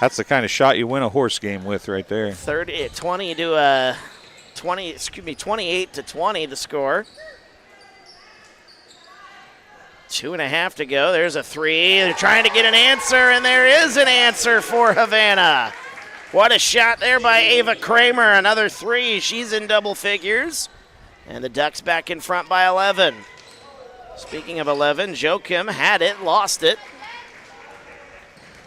That's the kind of shot you win a horse game with right there. 28 to 20 the score. 2.5 to go. There's a three. They're trying to get an answer, and there is an answer for Havana. What a shot there by Ava Kramer. Another three. She's in double figures. And the Ducks back in front by 11. Speaking of 11, Joachim had it, lost it.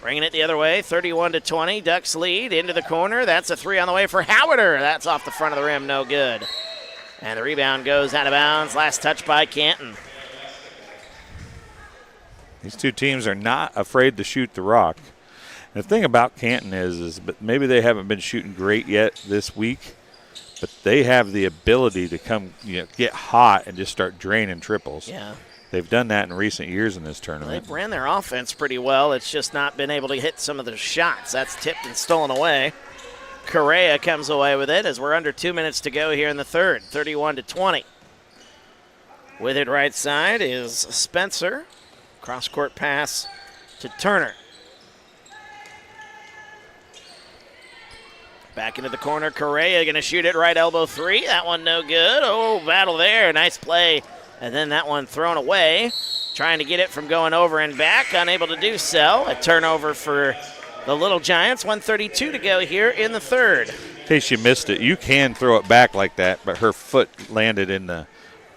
Bringing it the other way, 31-20. Ducks lead into the corner. That's a three on the way for Howard. That's off the front of the rim, no good. And the rebound goes out of bounds. Last touch by Canton. These two teams are not afraid to shoot the rock. And the thing about Canton is but maybe they haven't been shooting great yet this week, but they have the ability to come, get hot and just start draining triples. Yeah. They've done that in recent years in this tournament. They've ran their offense pretty well. It's just not been able to hit some of the shots. That's tipped and stolen away. Correa comes away with it as we're under 2 minutes to go here in the third, 31-20. With it right side is Spencer. Cross-court pass to Turner. Back into the corner, Correa going to shoot it right elbow three. That one no good. Oh, battle there. Nice play. And then that one thrown away. Trying to get it from going over and back. Unable to do so. A turnover for the Little Giants. 1:32 to go here in the third. In case you missed it, you can throw it back like that, but her foot landed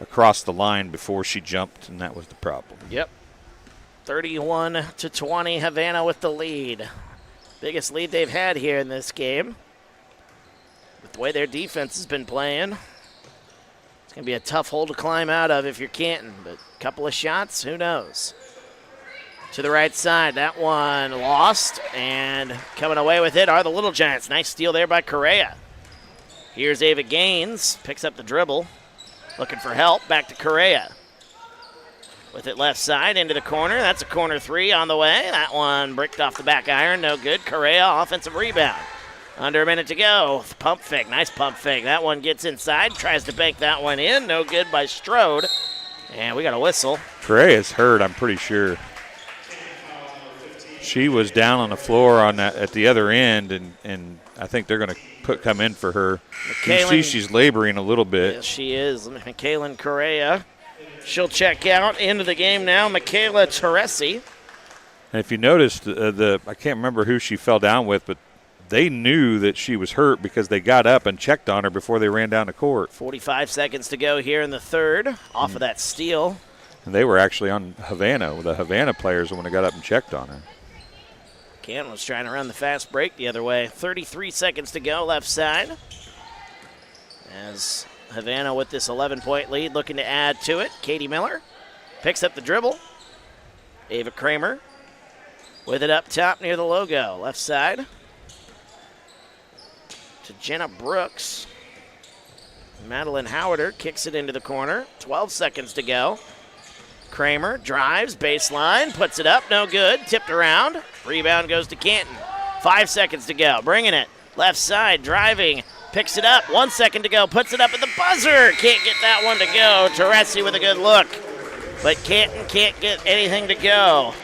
across the line before she jumped, and that was the problem. Yep. 31-20, Havana with the lead. Biggest lead they've had here in this game. With the way their defense has been playing, it's going to be a tough hole to climb out of if you're Canton, but a couple of shots, who knows. To the right side, that one lost, and coming away with it are the Little Giants. Nice steal there by Correa. Here's Ava Gaines, picks up the dribble, looking for help, back to Correa. With it left side into the corner, that's a corner three on the way. That one bricked off the back iron, no good. Correa, offensive rebound. Under a minute to go. Pump fake, nice pump fake. That one gets inside, tries to bank that one in. No good by Strode. And we got a whistle. Correa's hurt, I'm pretty sure. She was down on the floor at the other end, and I think they're going to come in for her. You see she's laboring a little bit. Yes, she is. Michaela Correa. She'll check out into the game now. Michaela Teresi. And if you noticed, I can't remember who she fell down with, but they knew that she was hurt because they got up and checked on her before they ran down the court. 45 seconds to go here in the third, off of that steal. And they were actually on Havana. The Havana players when they got up and checked on her. Canton was trying to run the fast break the other way. 33 seconds to go, left side. As Havana with this 11-point lead looking to add to it. Katie Miller picks up the dribble. Ava Kramer with it up top near the logo. Left side to Jenna Brooks. Madeline Howarder kicks it into the corner. 12 seconds to go. Kramer drives, baseline, puts it up, no good. Tipped around. Rebound goes to Canton. 5 seconds to go. Bringing it. Left side, driving. Picks it up. 1 second to go. Puts it up at the buzzer. Can't get that one to go. Teresi with a good look. But Canton can't get anything to go.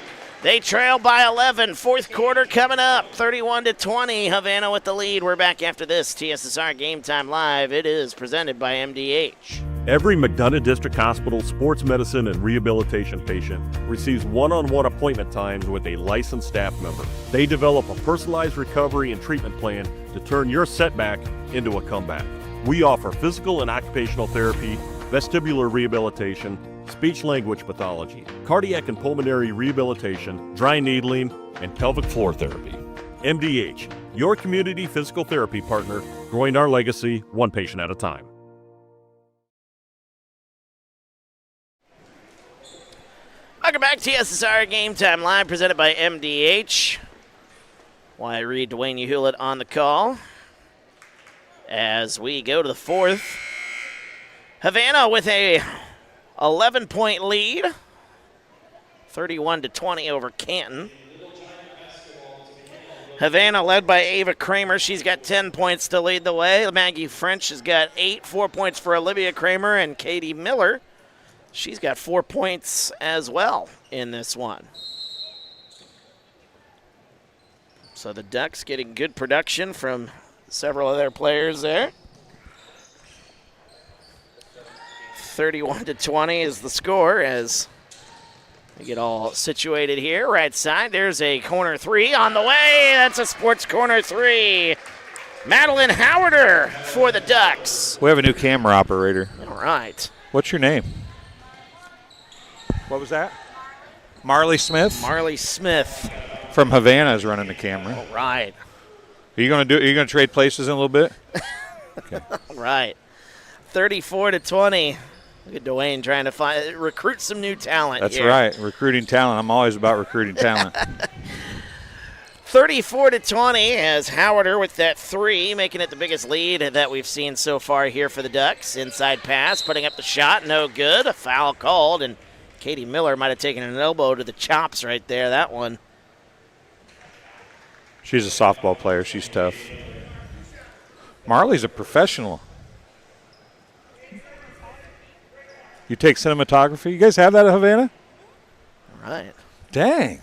They trail by 11. Fourth quarter coming up. 31-20. Havana with the lead. We're back after this. TSSR Game Time Live. It is presented by MDH. Every McDonough District Hospital sports medicine and rehabilitation patient receives one-on-one appointment times with a licensed staff member. They develop a personalized recovery and treatment plan to turn your setback into a comeback. We offer physical and occupational therapy, vestibular rehabilitation, speech-language pathology, cardiac and pulmonary rehabilitation, dry needling, and pelvic floor therapy. MDH, your community physical therapy partner, growing our legacy one patient at a time. Welcome back to TSSR Game Time Live, presented by MDH. Wyatt Reed, Dwayne Hulett on the call. As we go to the fourth, Havana with a 11-point lead, 31-20 over Canton. Havana led by Ava Kramer. She's got 10 points to lead the way. Maggie French has got 8, 4 points for Olivia Kramer, and Katie Miller, she's got 4 points as well in this one. So the Ducks getting good production from several of their players there. 31-20 is the score as we get all situated here. Right side, there's a corner three on the way. That's a sports corner three. Madeline Howarder for the Ducks. We have a new camera operator. All right. What's your name? What was that? Marley Smith Marley Smith. from Havana is running the camera. All right. Are you gonna trade places in a little bit? All right. 34-20. Look at Dwayne trying to recruit some new talent. That's here. right. Recruiting talent. I'm always about recruiting talent. 34-20 as Howarder with that three, making it the biggest lead that we've seen so far here for the Ducks. Inside pass, putting up the shot, no good. A foul called, and Katie Miller might have taken an elbow to the chops right there, that one. She's a softball player. She's tough. Marley's a professional. You take cinematography? You guys have that at Havana? All right. Dang.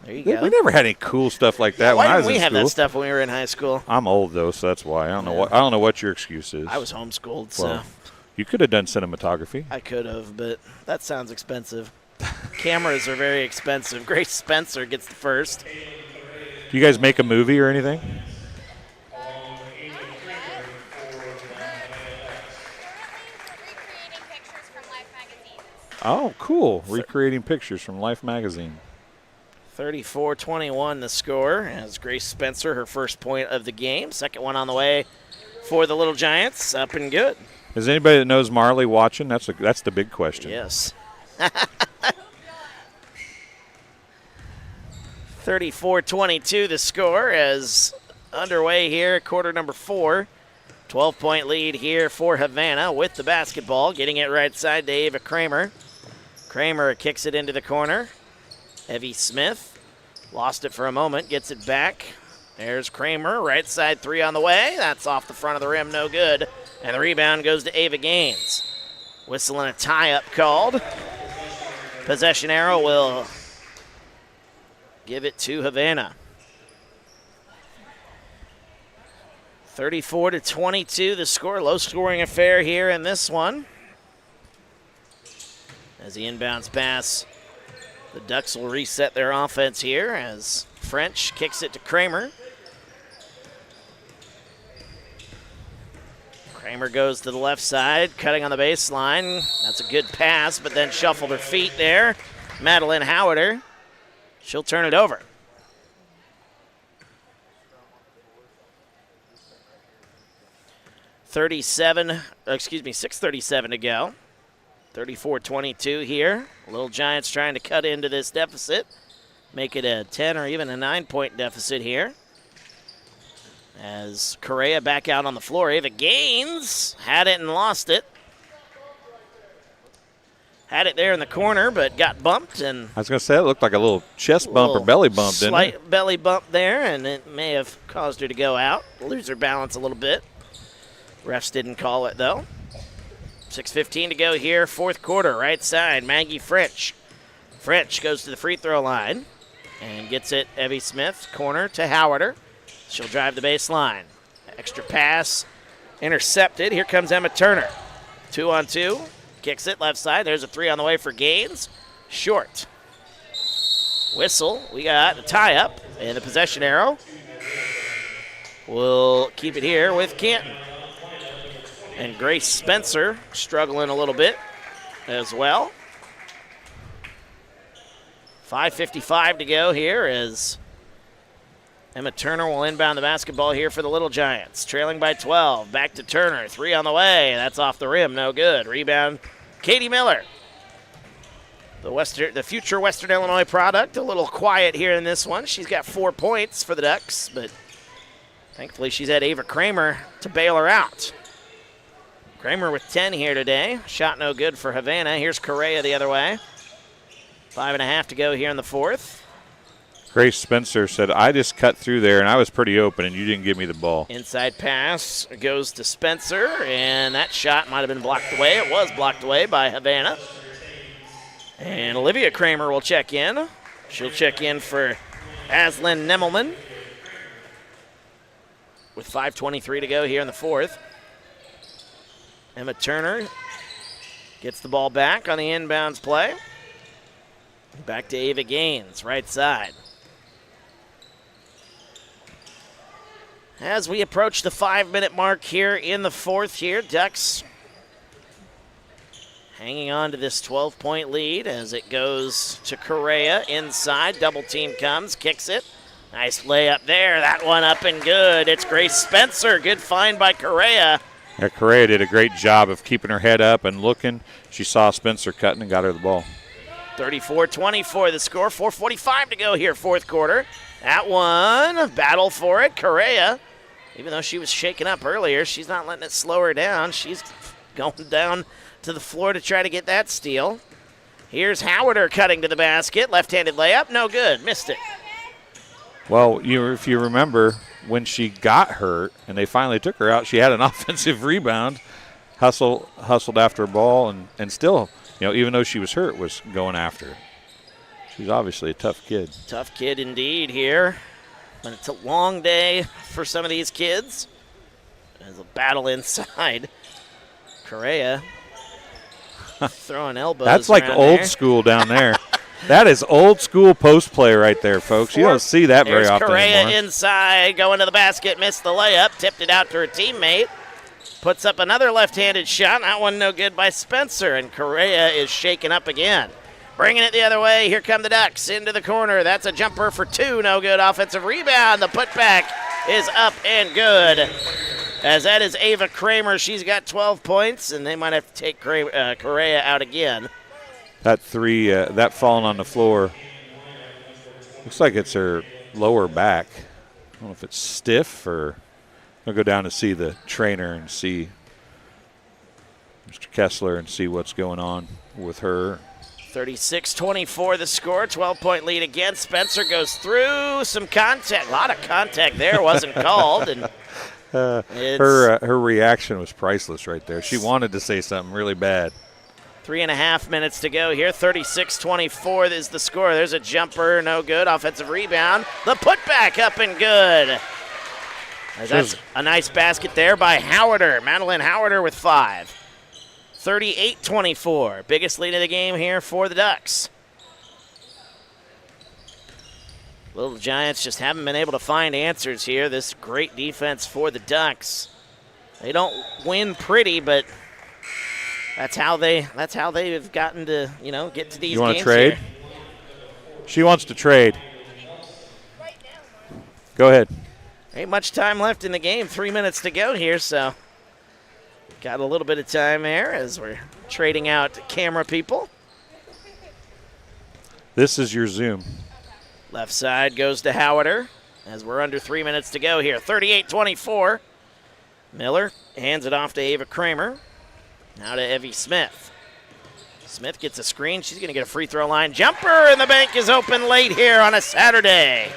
There you go. We never had any cool stuff like that when Why I was didn't we in have school. that stuff when we were in high school? I'm old though, so that's why. I don't know what your excuse is. I was homeschooled, Well, so you could have done cinematography. I could have, but that sounds expensive. Cameras are very expensive. Grace Spencer gets the first. Do you guys make a movie or anything? Oh, cool. Recreating pictures from Life magazine. 34-21 the score as Grace Spencer, her first point of the game. Second one on the way for the Little Giants. Up and good. Is anybody that knows Marley watching? That's the big question. Yes. 34-22 the score as underway here, quarter number 4. 12-point lead here for Havana with the basketball. Getting it right side to Ava Kramer. Kramer kicks it into the corner. Evie Smith lost it for a moment, gets it back. There's Kramer, right side three on the way. That's off the front of the rim, no good. And the rebound goes to Ava Gaines. Whistle and a tie-up called. Possession arrow will give it to Havana. 34-22 the score. Low-scoring affair here in this one. As the inbounds pass, the Ducks will reset their offense here as French kicks it to Kramer. Kramer goes to the left side, cutting on the baseline. That's a good pass, but then shuffled her feet there. Madeline Howarder. She'll turn it over. $6:37 to go. 34-22 here. Little Giants trying to cut into this deficit. Make it a 10 or even a 9-point deficit here. As Correa back out on the floor. Ava Gaines had it and lost it. Had it there in the corner, but got bumped. And I was going to say, it looked like a little chest bump or belly bump, didn't it? Slight belly bump there, and it may have caused her to go out, lose her balance a little bit. Refs didn't call it, though. 6:15 to go here, fourth quarter, right side, Maggie French. French goes to the free throw line and gets it, Evie Smith, corner to Howarder. She'll drive the baseline. Extra pass, intercepted. Here comes Emma Turner. 2-on-2, kicks it left side. There's a three on the way for Gaines. Short. Whistle, we got a tie-up, and the possession arrow. We'll keep it here with Canton. And Grace Spencer struggling a little bit as well. 5:55 to go here as Emma Turner will inbound the basketball here for the Little Giants. Trailing by 12. Back to Turner. Three on the way. That's off the rim. No good. Rebound, Katie Miller. The future Western Illinois product. A little quiet here in this one. She's got 4 points for the Ducks, but thankfully she's had Ava Kramer to bail her out. Kramer with 10 here today. Shot no good for Havana. Here's Correa the other way. 5.5 to go here in the fourth. Grace Spencer said, I just cut through there, and I was pretty open, and you didn't give me the ball. Inside pass goes to Spencer, and that shot might have been blocked away. It was blocked away by Havana. And Olivia Kramer will check in. She'll check in for Aslan Nemmelman with 5:23 to go here in the fourth. Emma Turner gets the ball back on the inbounds play. Back to Ava Gaines, right side. As we approach the 5-minute mark here in the fourth here, Ducks hanging on to this 12-point lead as it goes to Correa inside. Double team comes, kicks it. Nice layup there. That one up and good. It's Grace Spencer. Good find by Correa. Yeah, Correa did a great job of keeping her head up and looking. She saw Spencer cutting and got her the ball. 34-24 the score. 4:45 to go here, fourth quarter. That one, battle for it. Correa, even though she was shaken up earlier, she's not letting it slow her down. She's going down to the floor to try to get that steal. Here's Howarder cutting to the basket. Left-handed layup, no good. Missed it. Well, if you remember, when she got hurt and they finally took her out, she had an offensive rebound, hustled after a ball, and still, even though she was hurt, was going after her. She's obviously a tough kid. Tough kid indeed here. But it's a long day for some of these kids. There's a battle inside. Correa throwing elbows. That's like old there. school down there. That is old school post play right there, folks. You don't see that very often Correa anymore. inside, going to the basket, missed the layup, tipped it out to her teammate. Puts up another left-handed shot. That one no good by Spencer, and Correa is shaken up again. Bringing it the other way. Here come the Ducks into the corner. That's a jumper for two. No good. Offensive rebound. The putback is up and good. As that is Ava Kramer. She's got 12 points, and they might have to take Correa out again. That three, that falling on the floor, looks like it's her lower back. I don't know if it's stiff or I'll go down to see the trainer and see Mr. Kessler and see what's going on with her. 36-24 the score, 12-point lead again. Spencer goes through some contact. A lot of contact there, wasn't called. And her reaction was priceless right there. She wanted to say something really bad. 3.5 minutes to go here. 36-24 is the score. There's a jumper, no good. Offensive rebound. The putback up and good. That's a nice basket there by Howarder. Madeline Howarder with 5. 38-24. Biggest lead of the game here for the Ducks. Little Giants just haven't been able to find answers here. This great defense for the Ducks. They don't win pretty, but that's how they've gotten to, get to these games. You want to trade? Here. She wants to trade. Go ahead. Ain't much time left in the game. 3 minutes to go here, so got a little bit of time there as we're trading out camera people. This is your Zoom. Left side goes to Howarder as we're under 3 minutes to go here. 38-24. Miller hands it off to Ava Kramer. Now to Evie Smith. Smith gets a screen. She's going to get a free throw line jumper, and the bank is open late here on a Saturday.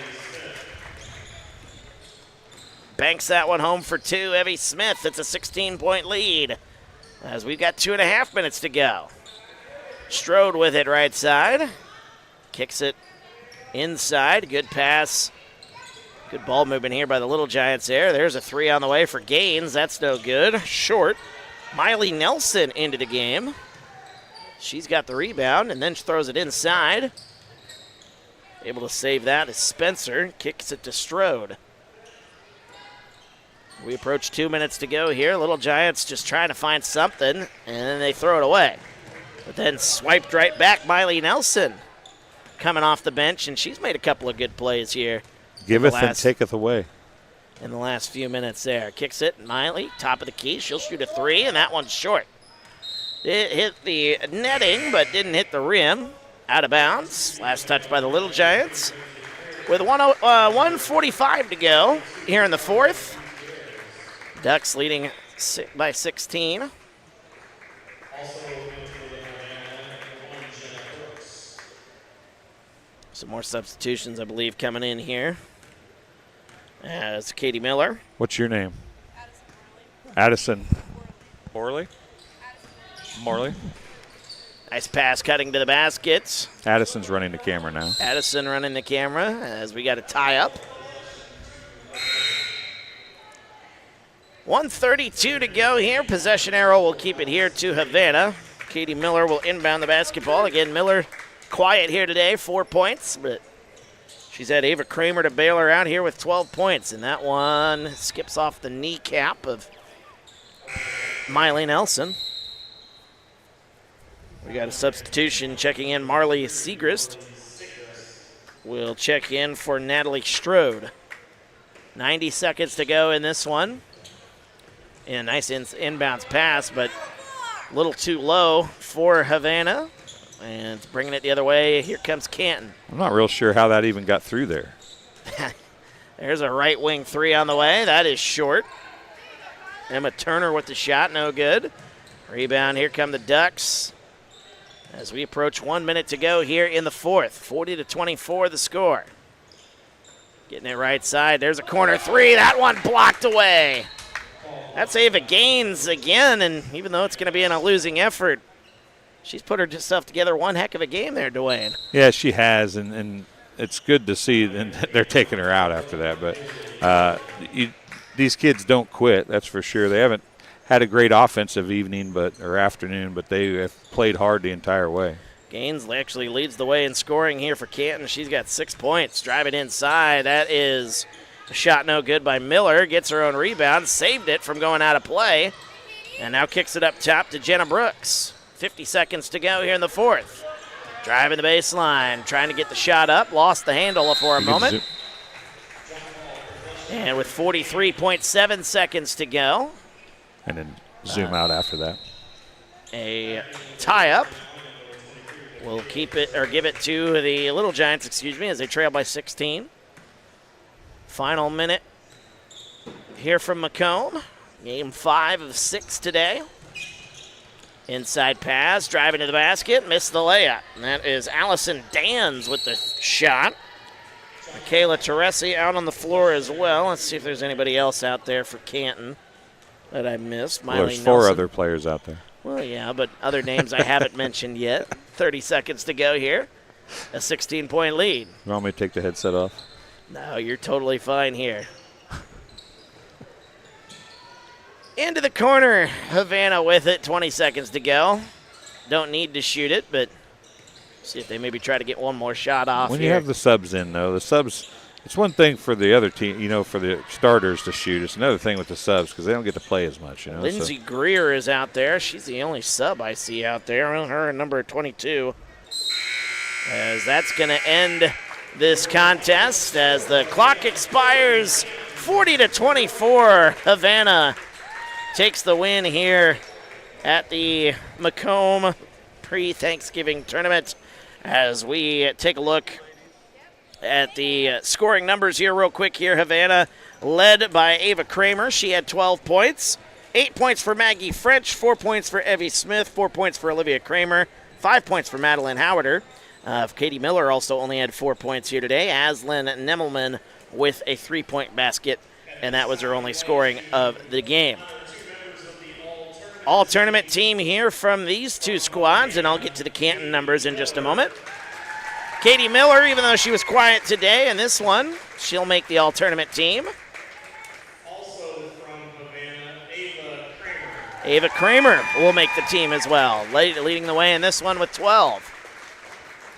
Banks that one home for two. Evie Smith, it's a 16-point lead as we've got 2.5 minutes to go. Strode with it right side. Kicks it inside. Good pass. Good ball movement here by the Little Giants there. There's a three on the way for Gaines. That's no good. Short. Miley Nelson into the game. She's got the rebound and then she throws it inside. Able to save that is Spencer. Kicks it to Strode. We approach 2 minutes to go here. Little Giants just trying to find something, and then they throw it away. But then swiped right back. Miley Nelson coming off the bench, and she's made a couple of good plays here. Giveth and taketh away. In the last few minutes there. Kicks it, Miley, top of the key. She'll shoot a three, and that one's short. It hit the netting, but didn't hit the rim. Out of bounds. Last touch by the Little Giants. With 1:45 to go here in the fourth. Ducks leading by 16. Some more substitutions, I believe, coming in here. It's Katie Miller. What's your name? Addison Morley. Morley. Nice pass cutting to the basket. Addison's running the camera now. Addison running the camera as we got a tie up. 1:32 to go here. Possession arrow will keep it here to Havana. Katie Miller will inbound the basketball. Again, Miller quiet here today, 4 points, but She's had Ava Kramer to bail her out here with 12 points, and that one skips off the kneecap of Miley Nelson. We got a substitution checking in. Marley Segrist will check in for Natalie Strode. 90 seconds to go in this one. And a nice inbounds pass, but a little too low for Havana. And bringing it the other way, here comes Canton. I'm not real sure how that even got through there. There's a right wing three on the way. That is short. Emma Turner with the shot, no good. Rebound, here come the Ducks. As we approach 1 minute to go here in the fourth. 40-24 the score. Getting it right side. There's a corner three. That one blocked away. That's Ava Gaines again, and even though it's going to be in a losing effort, she's put herself together one heck of a game there, Dwayne. Yeah, she has, and it's good to see and they're taking her out after that. But these kids don't quit, that's for sure. They haven't had a great offensive evening or afternoon, but they have played hard the entire way. Gaines actually leads the way in scoring here for Canton. She's got 6 points. Driving inside. That is a shot no good by Miller. Gets her own rebound. Saved it from going out of play. And now kicks it up top to Jenna Brooks. 50 seconds to go here in the fourth. Driving the baseline. Trying to get the shot up. Lost the handle for a moment. And with 43.7 seconds to go. And then zoom out after that. A tie-up. We'll keep it, or give it to the Little Giants, as they trail by 16. Final minute here from Macomb. Game 5 of 6 today. Inside pass, driving to the basket, missed the layup. And that is Allison Dans with the shot. Michaela Teresi out on the floor as well. Let's see if there's anybody else out there for Canton that I missed. Well, Miley there's 4 Nelson. other players out there. Well, yeah, but other names I haven't mentioned yet. 30 seconds to go here. A 16-point lead. You want me to take the headset off? No, you're totally fine here. Into the corner. Havana with it. 20 seconds to go. Don't need to shoot it, but see if they maybe try to get one more shot off When here. you have the subs in, though, the subs, it's one thing for the other team, for the starters to shoot. It's another thing with the subs because they don't get to play as much. Lindsey Greer is out there. She's the only sub I see out there. Her number 22. As that's going to end this contest as the clock expires. 40-24. Havana takes the win here at the Macomb pre-Thanksgiving tournament. As we take a look at the scoring numbers here real quick here. Havana led by Ava Kramer. She had 12 points. 8 points for Maggie French, 4 points for Evie Smith, 4 points for Olivia Kramer, 5 points for Madeline Howarder. Katie Miller also only had 4 points here today. Aslyn Nemmelman with a 3-point basket, and that was her only scoring of the game. All-tournament team here from these two squads, and I'll get to the Canton numbers in just a moment. Katie Miller, even though she was quiet today in this one, she'll make the all-tournament team. Also from Havana, Ava Kramer. Ava Kramer will make the team as well, leading the way in this one with 12.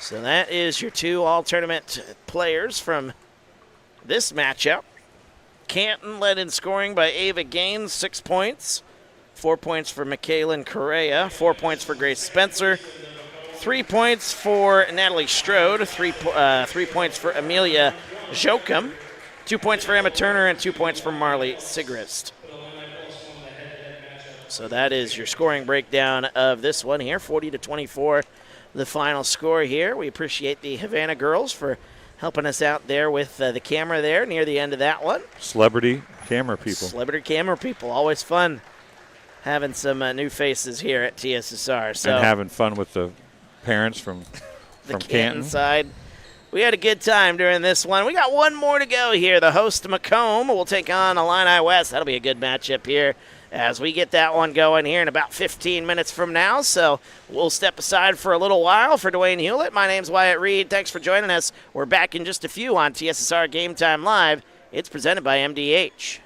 So that is your two all-tournament players from this matchup. Canton led in scoring by Ava Gaines, 6 points. 4 points for Michaela Correa, 4 points for Grace Spencer, 3 points for Natalie Strode, 3 points for Amelia Jokum, 2 points for Emma Turner, and 2 points for Marley Sigrist. So that is your scoring breakdown of this one here, 40-24, the final score here. We appreciate the Havana girls for helping us out there with the camera there near the end of that one. Celebrity camera people. Celebrity camera people, always fun having some new faces here at TSSR. So and having fun with the parents from Canton Canton side. We had a good time during this one. We got one more to go here. The host Macomb will take on Illini West. That'll be a good matchup here as we get that one going here in about 15 minutes from now. So we'll step aside for a little while. For Dwayne Hulett, my name's Wyatt Reed. Thanks for joining us. We're back in just a few on TSSR Game Time Live. It's presented by MDH.